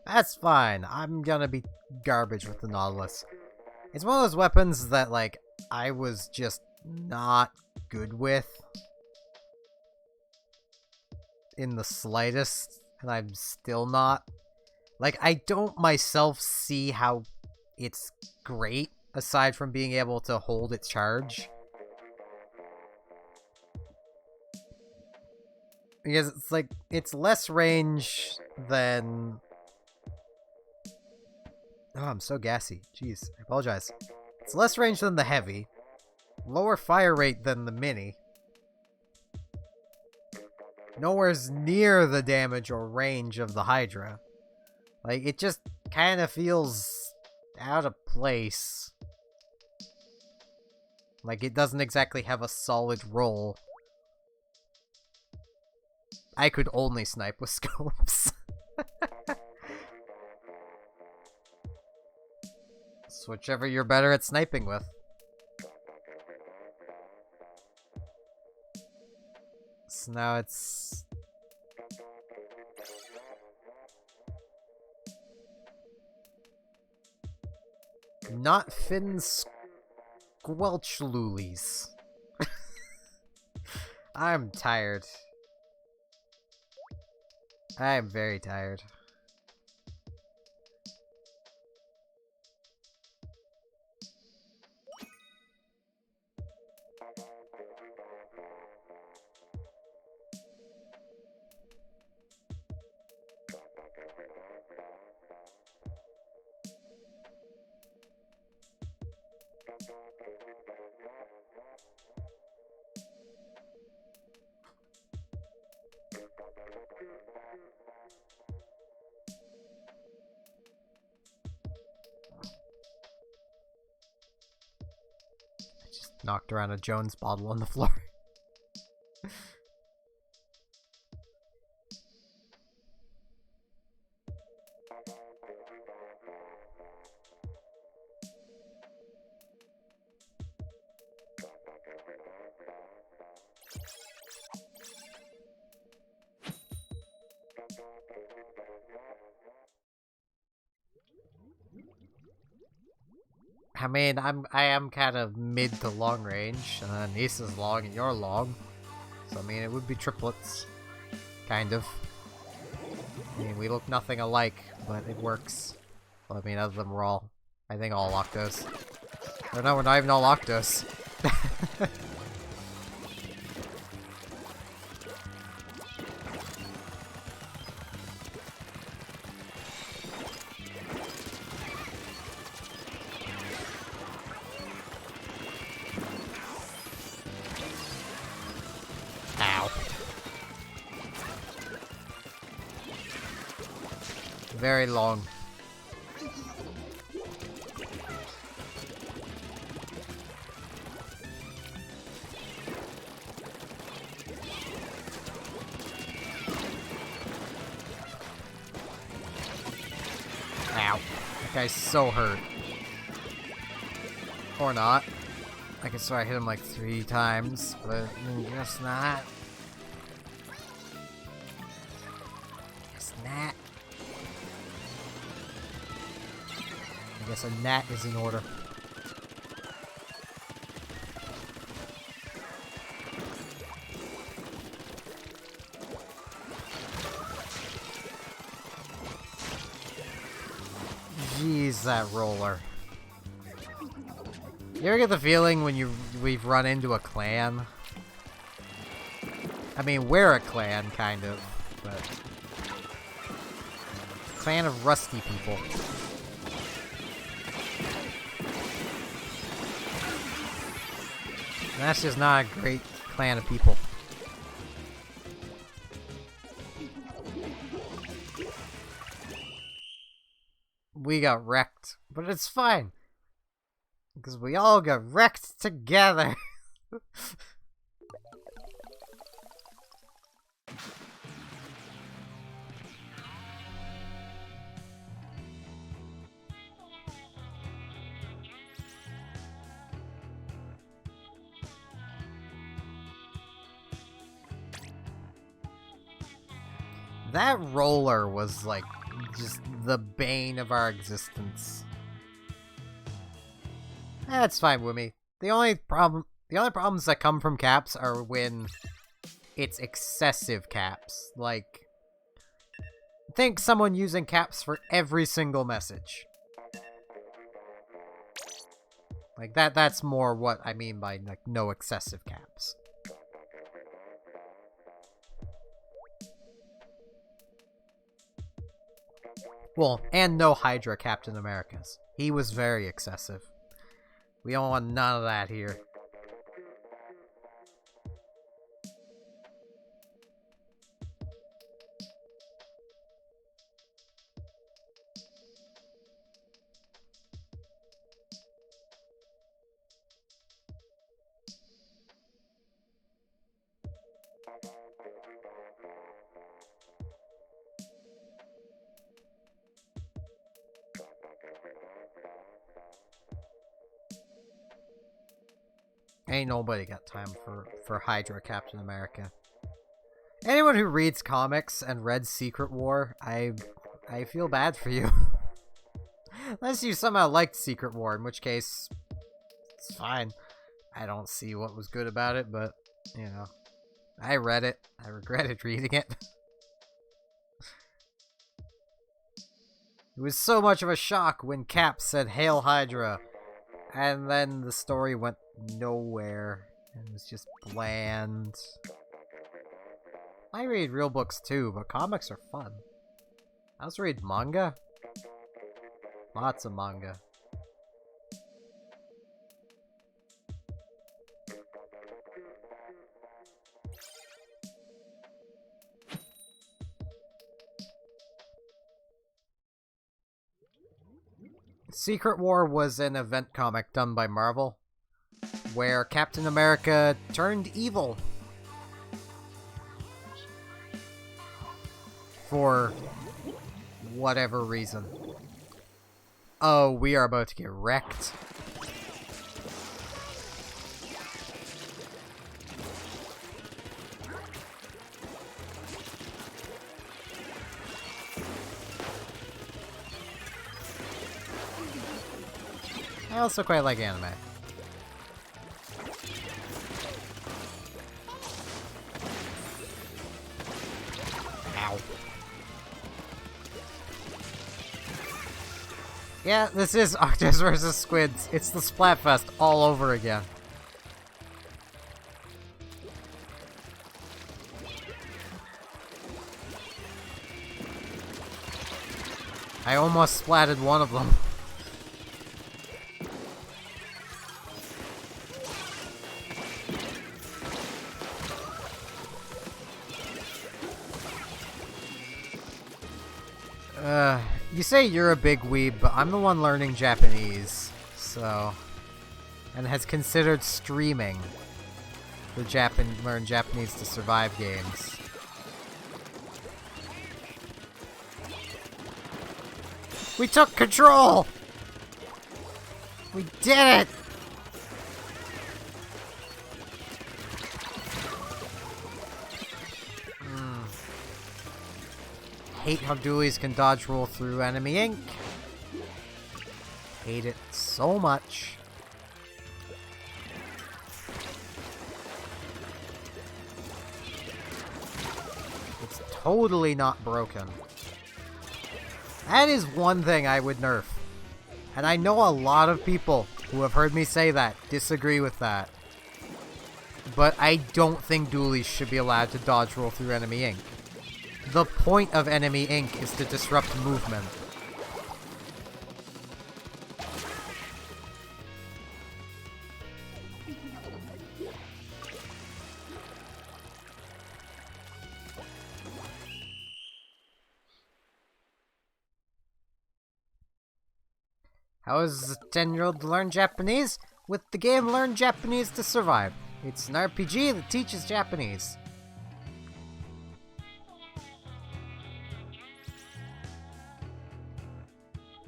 Speaker 1: That's fine. I'm gonna be garbage with the Nautilus. It's one of those weapons that, like, I was just not good with. In the slightest. And I'm still not. Like, I don't myself see how it's great, aside from being able to hold its charge. Because it's like, it's less range than... Oh, I'm so gassy. Jeez, I apologize. It's less range than the heavy. Lower fire rate than the mini. Nowhere's near the damage or range of the Hydra. Like, it just kind of feels out of place. Like, it doesn't exactly have a solid role. I could only snipe with scopes. It's whichever you're better at sniping with. So now it's... Not Finn Squelchlulies. I'm tired. I am very tired. Knocked around a Jones bottle on the floor. I mean, I am kind of mid to long range. Nisa's long and you're long. So I mean, it would be triplets. Kind of. I mean, we look nothing alike, but it works. Well, I mean, other than we're all, I think all Octos. Oh no, we're not even all Octos. Very long. Ow. That guy's so hurt. Or not. I can swear I hit him like 3 times, but I guess not. Guess not. I guess a gnat is in order. Jeez, that roller. You ever get the feeling when we've run into a clan? I mean, we're a clan, kind of, but... Clan of rusty people. And that's just not a great clan of people. We got wrecked, but it's fine. Because we all got wrecked together. That roller was like just the bane of our existence. That's fine with me. The only problems that come from caps are when it's excessive caps. Like, think someone using caps for every single message. Like that's more what I mean by like no excessive caps. Well, and no Hydra Captain Americas. He was very excessive. We don't want none of that here. Ain't nobody got time for Hydra Captain America. Anyone who reads comics and read Secret War, I feel bad for you. Unless you somehow liked Secret War, in which case, it's fine. I don't see what was good about it, but, you know. I read it. I regretted reading it. It was so much of a shock when Cap said, "Hail Hydra," and then the story went nowhere, and it was just bland. I read real books too, but comics are fun. I also read manga. Lots of manga. Secret War was an event comic done by Marvel, where Captain America turned evil. For whatever reason. Oh, we are about to get wrecked. I also quite like anime. Ow. Yeah, this is Octos vs. Squids. It's the Splatfest all over again. I almost splatted one of them. You say you're a big weeb, but I'm the one learning Japanese, so... And has considered streaming for learn Japanese to survive games. We took control! We did it! Hate how dualies can dodge roll through enemy ink. Hate it so much. It's totally not broken. That is one thing I would nerf. And I know a lot of people who have heard me say that disagree with that. But I don't think dualies should be allowed to dodge roll through enemy ink. The point of enemy ink is to disrupt movement. How is a 10-year-old to learn Japanese? With the game Learn Japanese to Survive. It's an RPG that teaches Japanese.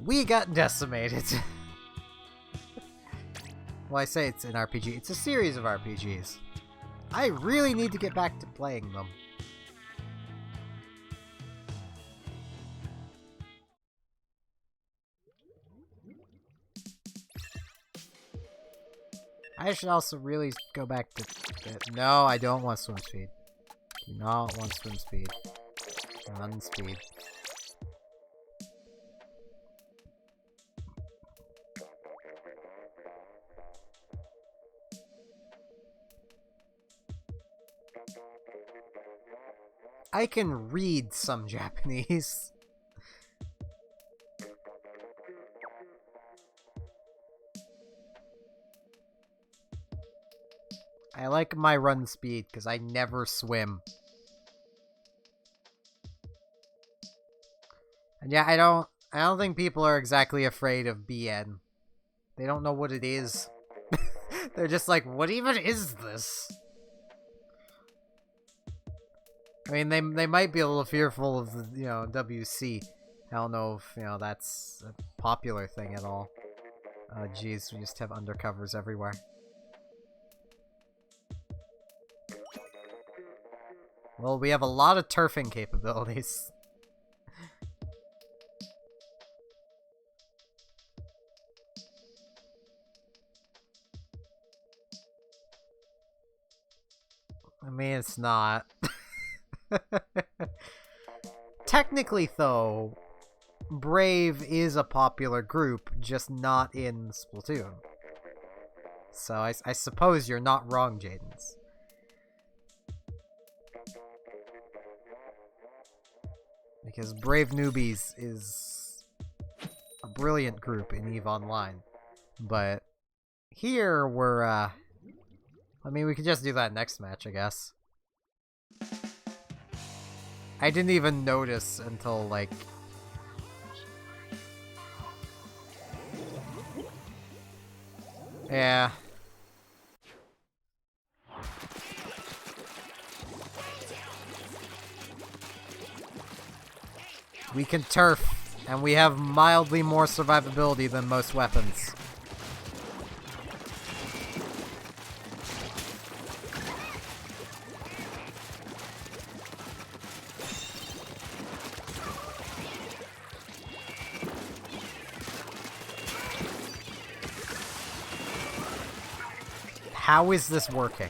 Speaker 1: We got decimated. Well, I say it's an RPG. It's a series of RPGs. I really need to get back to playing them. I should also really go back to... No, I don't want swim speed. Do not want swim speed. Run speed. I can read some Japanese. I like my run speed because I never swim. And yeah, I don't think people are exactly afraid of BN. They don't know what it is. They're just like, what even is this? I mean, they might be a little fearful of the, WC. I don't know if, that's a popular thing at all. Oh, jeez, we just have undercovers everywhere. Well, we have a lot of turfing capabilities. I mean, it's not. Technically, though, Brave is a popular group, just not in Splatoon. So I suppose you're not wrong, Jadens. Because Brave Newbies is a brilliant group in EVE Online. But here we're, I mean, we could just do that next match, I guess. I didn't even notice until, like... Yeah. We can turf, and we have mildly more survivability than most weapons. How is this working?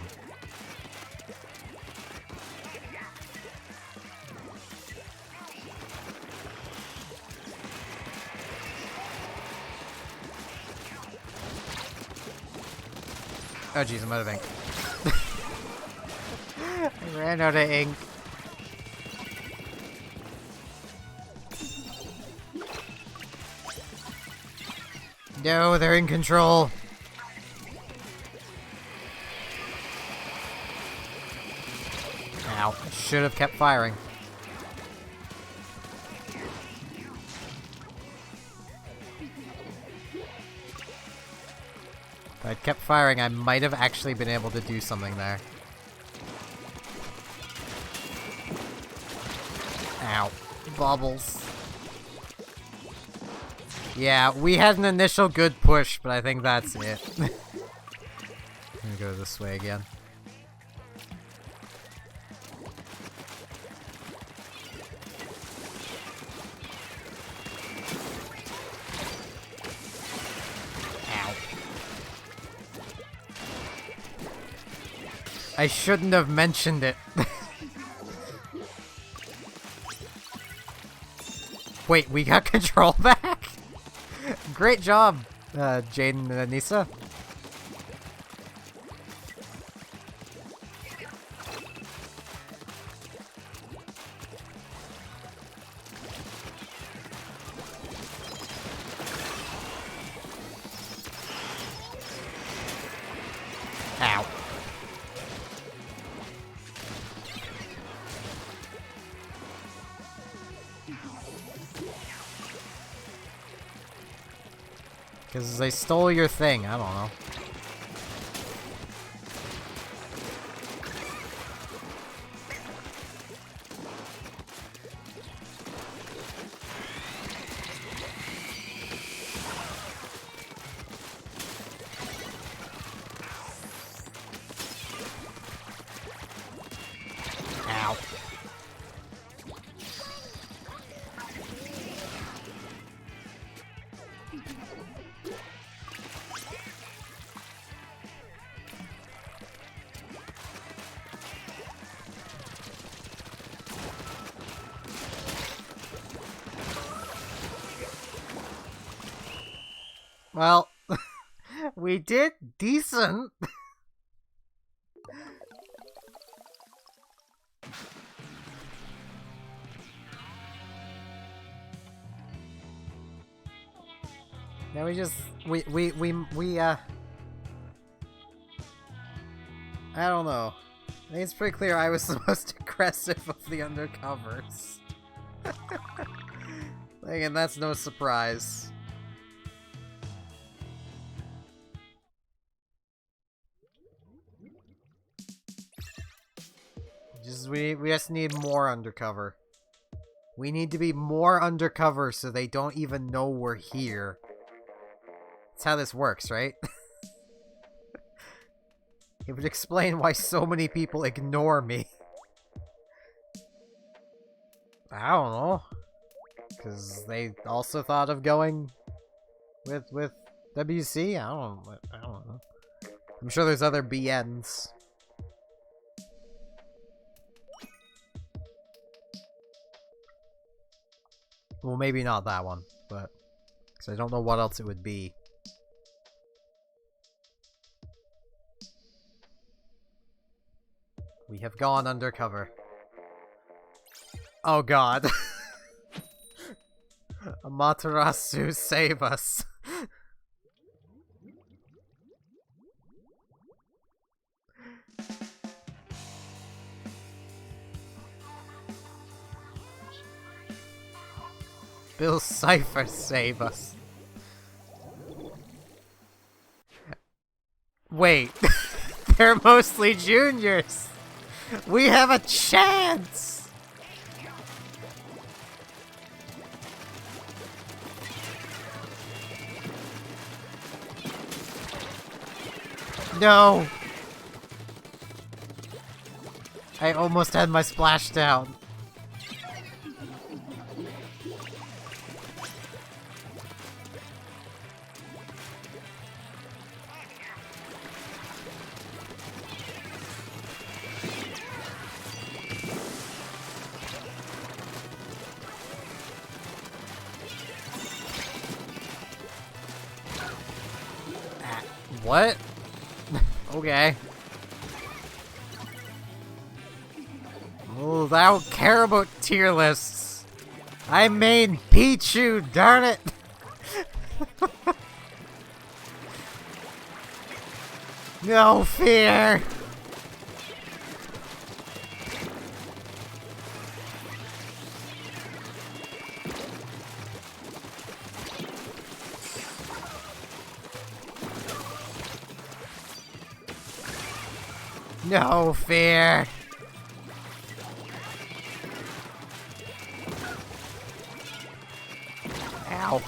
Speaker 1: Oh jeez, I'm out of ink. I ran out of ink. No, they're in control. Ow, should have kept firing. I kept firing, I might have actually been able to do something there. Ow. Bubbles. Yeah, we had an initial good push, but I think that's it. I'm gonna go this way again. Ow. I shouldn't have mentioned it. Wait, we got control back? Great job, Jaden and Anissa. Ow. Because they stole your thing, I don't know. Ow. Well, we did decent. Now we just I don't know. I think it's pretty clear I was the most aggressive of the undercovers. Like, and that's no surprise. We just need more undercover. We need to be more undercover so they don't even know we're here. That's how this works, right? It would explain why so many people ignore me. I don't know. Because they also thought of going with WC? I don't know. I'm sure there's other BNs. Well, maybe not that one, but... because I don't know what else it would be. We have gone undercover. Oh god. Amaterasu, save us. Bill Cipher, save us. Wait. They're mostly juniors. We have a chance. No. I almost had my splash down. What? Okay. Oh, I don't care about tier lists. I made Pichu, darn it! No fear! No fear. Ow.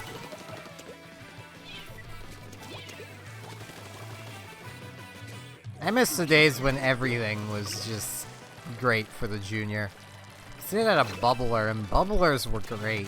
Speaker 1: I miss the days when everything was just great for the Junior. See, it had a bubbler, and bubblers were great.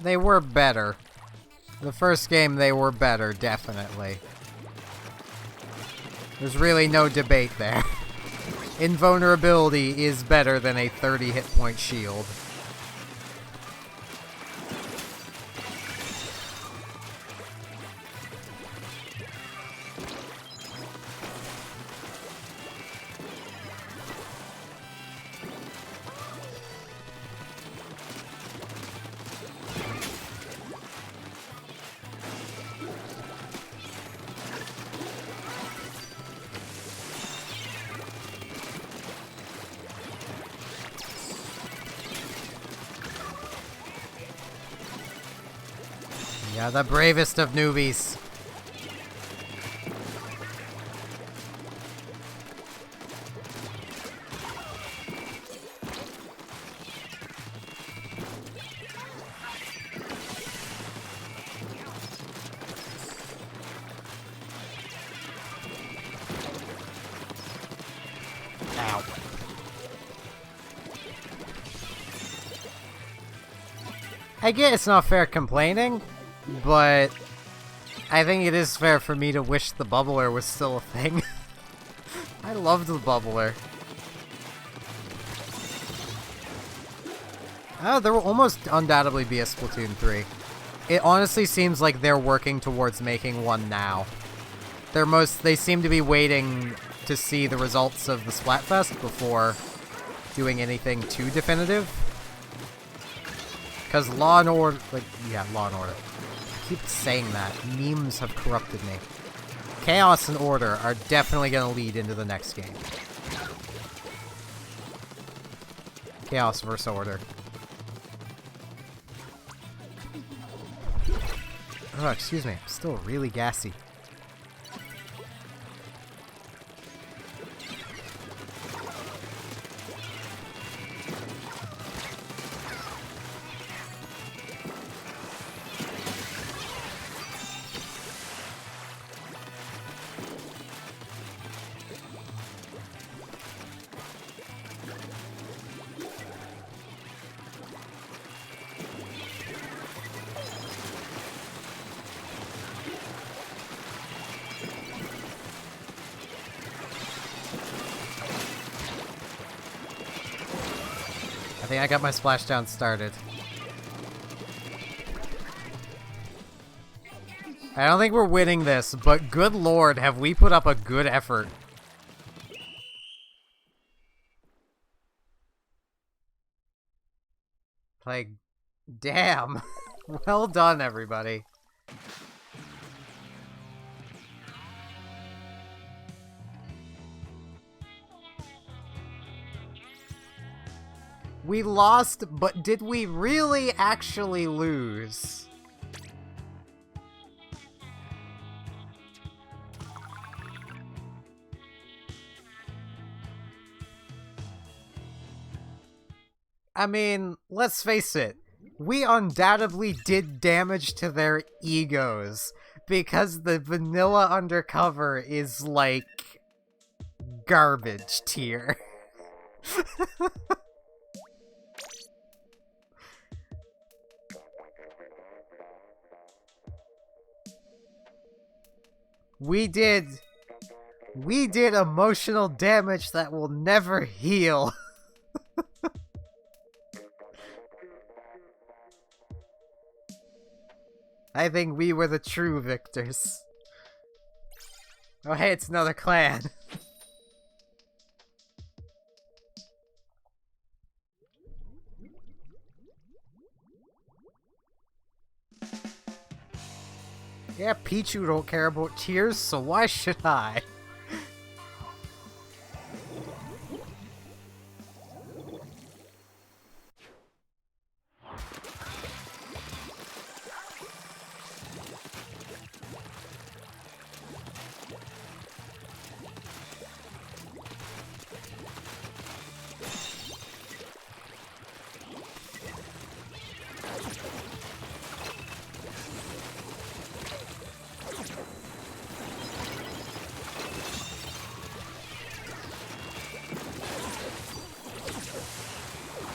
Speaker 1: They were better. The first game, they were better, definitely. There's really no debate there. Invulnerability is better than a 30 hit point shield. Yeah, the bravest of newbies. Ow. I get it's not fair complaining, but I think it is fair for me to wish the bubbler was still a thing. I loved the bubbler. There will almost undoubtedly be a Splatoon 3. It honestly seems like they're working towards making one now. They seem to be waiting to see the results of the Splatfest before doing anything too definitive. Because Law and Order, Law and Order. I keep saying that. Memes have corrupted me. Chaos and Order are definitely going to lead into the next game. Chaos versus Order. Oh, excuse me. I'm still really gassy. I think I got my splashdown started. I don't think we're winning this, but good lord, have we put up a good effort. Like, damn. Well done, everybody. We lost, but did we really actually lose? I mean, let's face it. We undoubtedly did damage to their egos, because the vanilla undercover is, like, garbage tier. We did emotional damage that will never heal. I think we were the true victors. Oh hey, it's another clan. Yeah, Pichu don't care about tears, so why should I?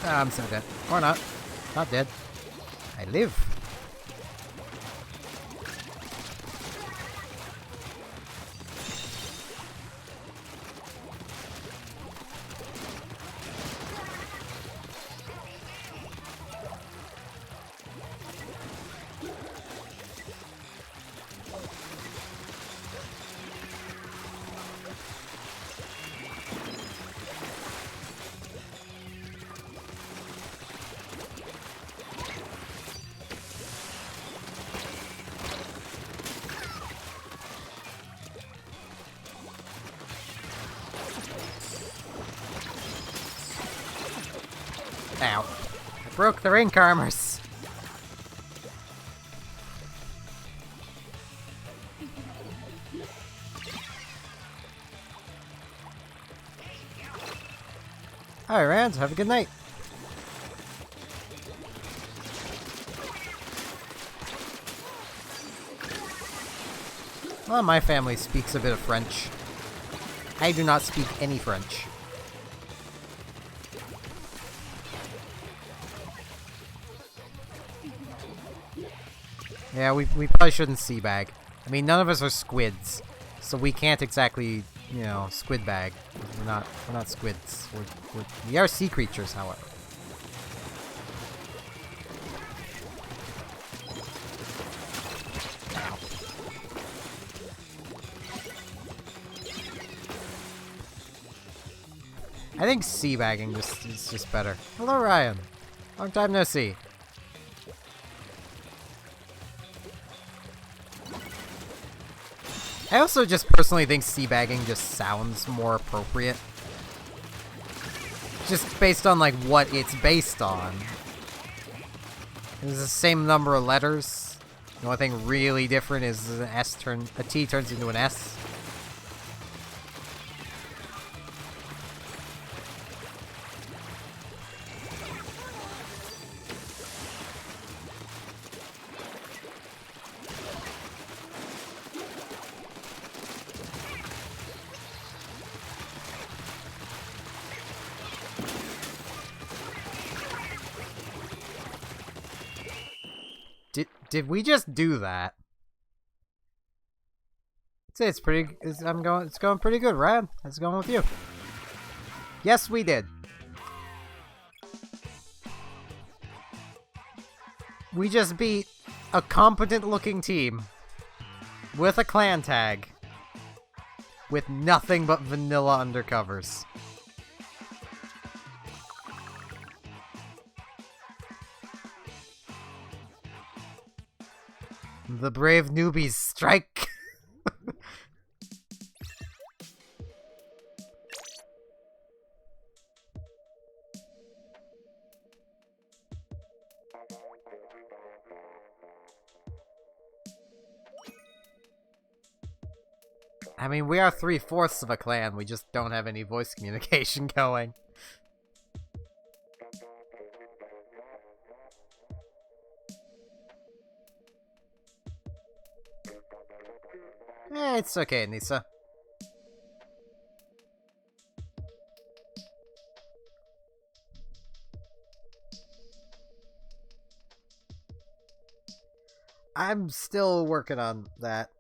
Speaker 1: I'm so dead. Or not. Not dead. I live. Ow. I broke the rank armors. Alright, Rand, have a good night. Well, my family speaks a bit of French. I do not speak any French. Yeah, we probably shouldn't seabag. I mean, none of us are squids, so we can't exactly, you know, squid bag. We're not squids. We are sea creatures, however. Ow. I think seabagging is just better. Hello, Ryan. Long time no see. I also just personally think seabagging just sounds more appropriate. Just based on, like, what it's based on. It's the same number of letters. The only thing really different is a T turns into an S. Did we just do that? I'd say it's pretty. It's going pretty good, Ryan. How's it going with you? Yes, we did. We just beat a competent-looking team with a clan tag with nothing but vanilla undercovers. The brave newbies strike! I mean, we are 3/4 of a clan, we just don't have any voice communication going. It's okay, Nisa. I'm still working on that.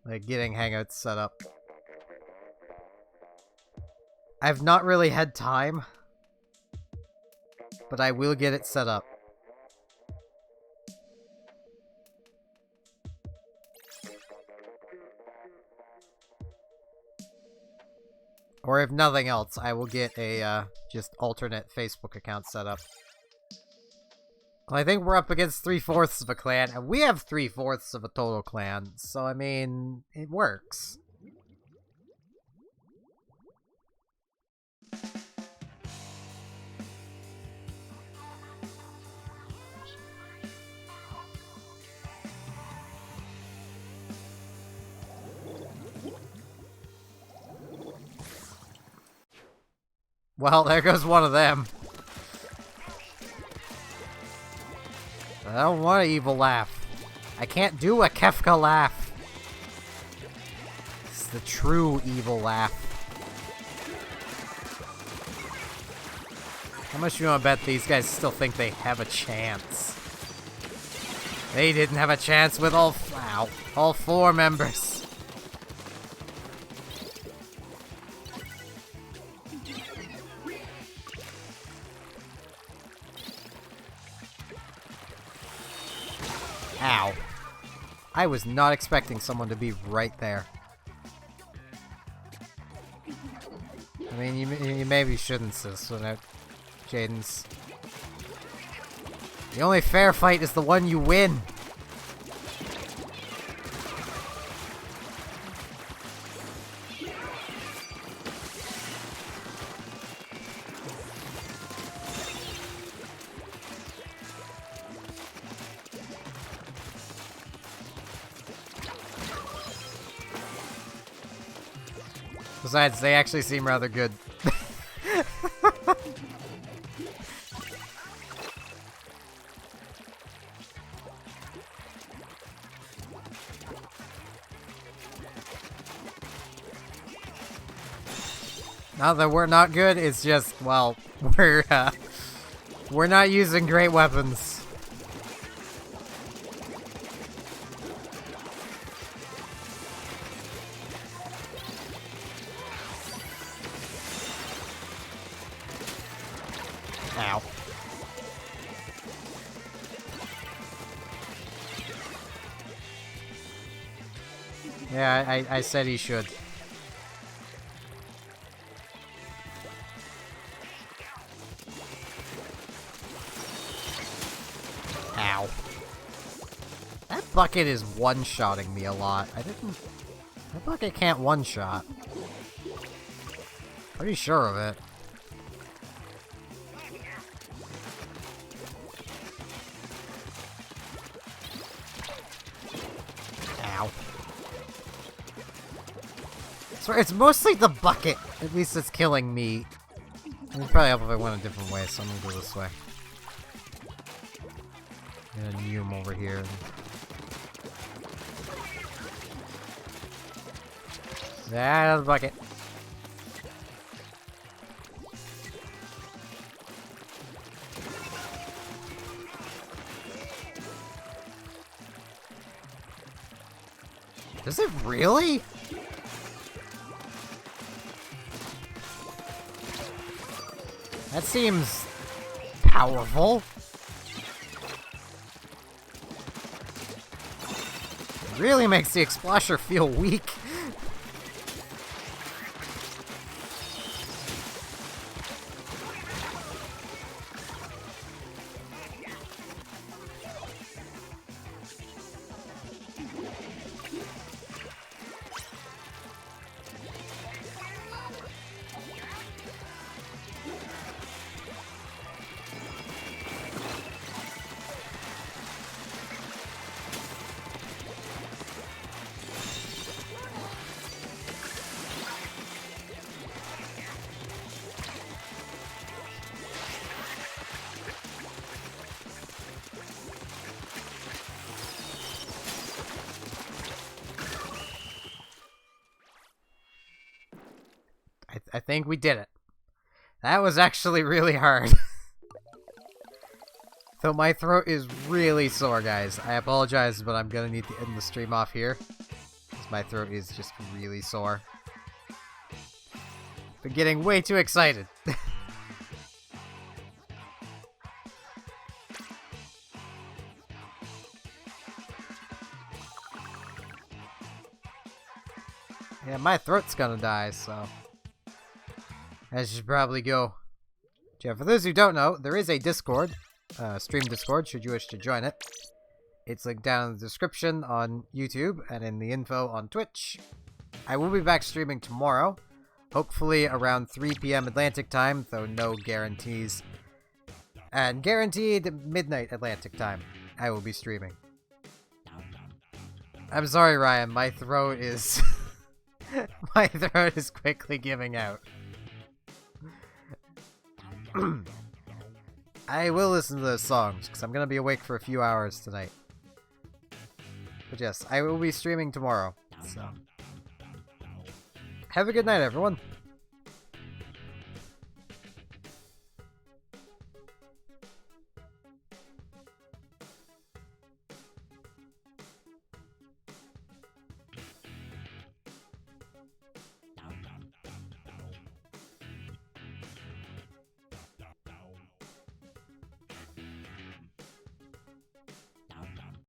Speaker 1: Like, getting Hangouts set up. I've not really had time, but I will get it set up. Or if nothing else, I will get a, just alternate Facebook account set up. Well, I think we're up against 3/4 of a clan, and we have 3/4 of a total clan, so I mean, it works. Well, there goes one of them. I don't want an evil laugh. I can't do a Kefka laugh. It's the true evil laugh. How much do you want to bet these guys still think they have a chance? They didn't have a chance with all 4 members. Ow. I was not expecting someone to be right there. I mean, you maybe shouldn't, sis, without Jaden's. The only fair fight is the one you win. Besides, they actually seem rather good. Not that we're not good, it's just, well, we're not using great weapons. Ow. Yeah, I said he should. Ow. That bucket is one-shotting me a lot. That bucket can't one-shot. Pretty sure of it. Ow. So it's mostly the bucket. At least it's killing me. It would probably help if I went a different way, so I'm gonna go this way. I'm gonna new him over here. Out of the bucket. Does it really? That seems powerful. It really makes the Explasher feel weak. I think we did it. That was actually really hard. Though my throat is really sore, guys. I apologize, but I'm gonna need to end the stream off here. Because my throat is just really sore. Been getting way too excited. Yeah, my throat's gonna die, so... I should probably go. Yeah, for those who don't know, there is a Discord, stream Discord, should you wish to join it. It's linked down in the description on YouTube and in the info on Twitch. I will be back streaming tomorrow, hopefully around 3 p.m. Atlantic time, though no guarantees. And guaranteed midnight Atlantic time, I will be streaming. I'm sorry, Ryan, my throat is... my throat is quickly giving out. I will listen to those songs, because I'm going to be awake for a few hours tonight. But yes, I will be streaming tomorrow, so... Have a good night, everyone.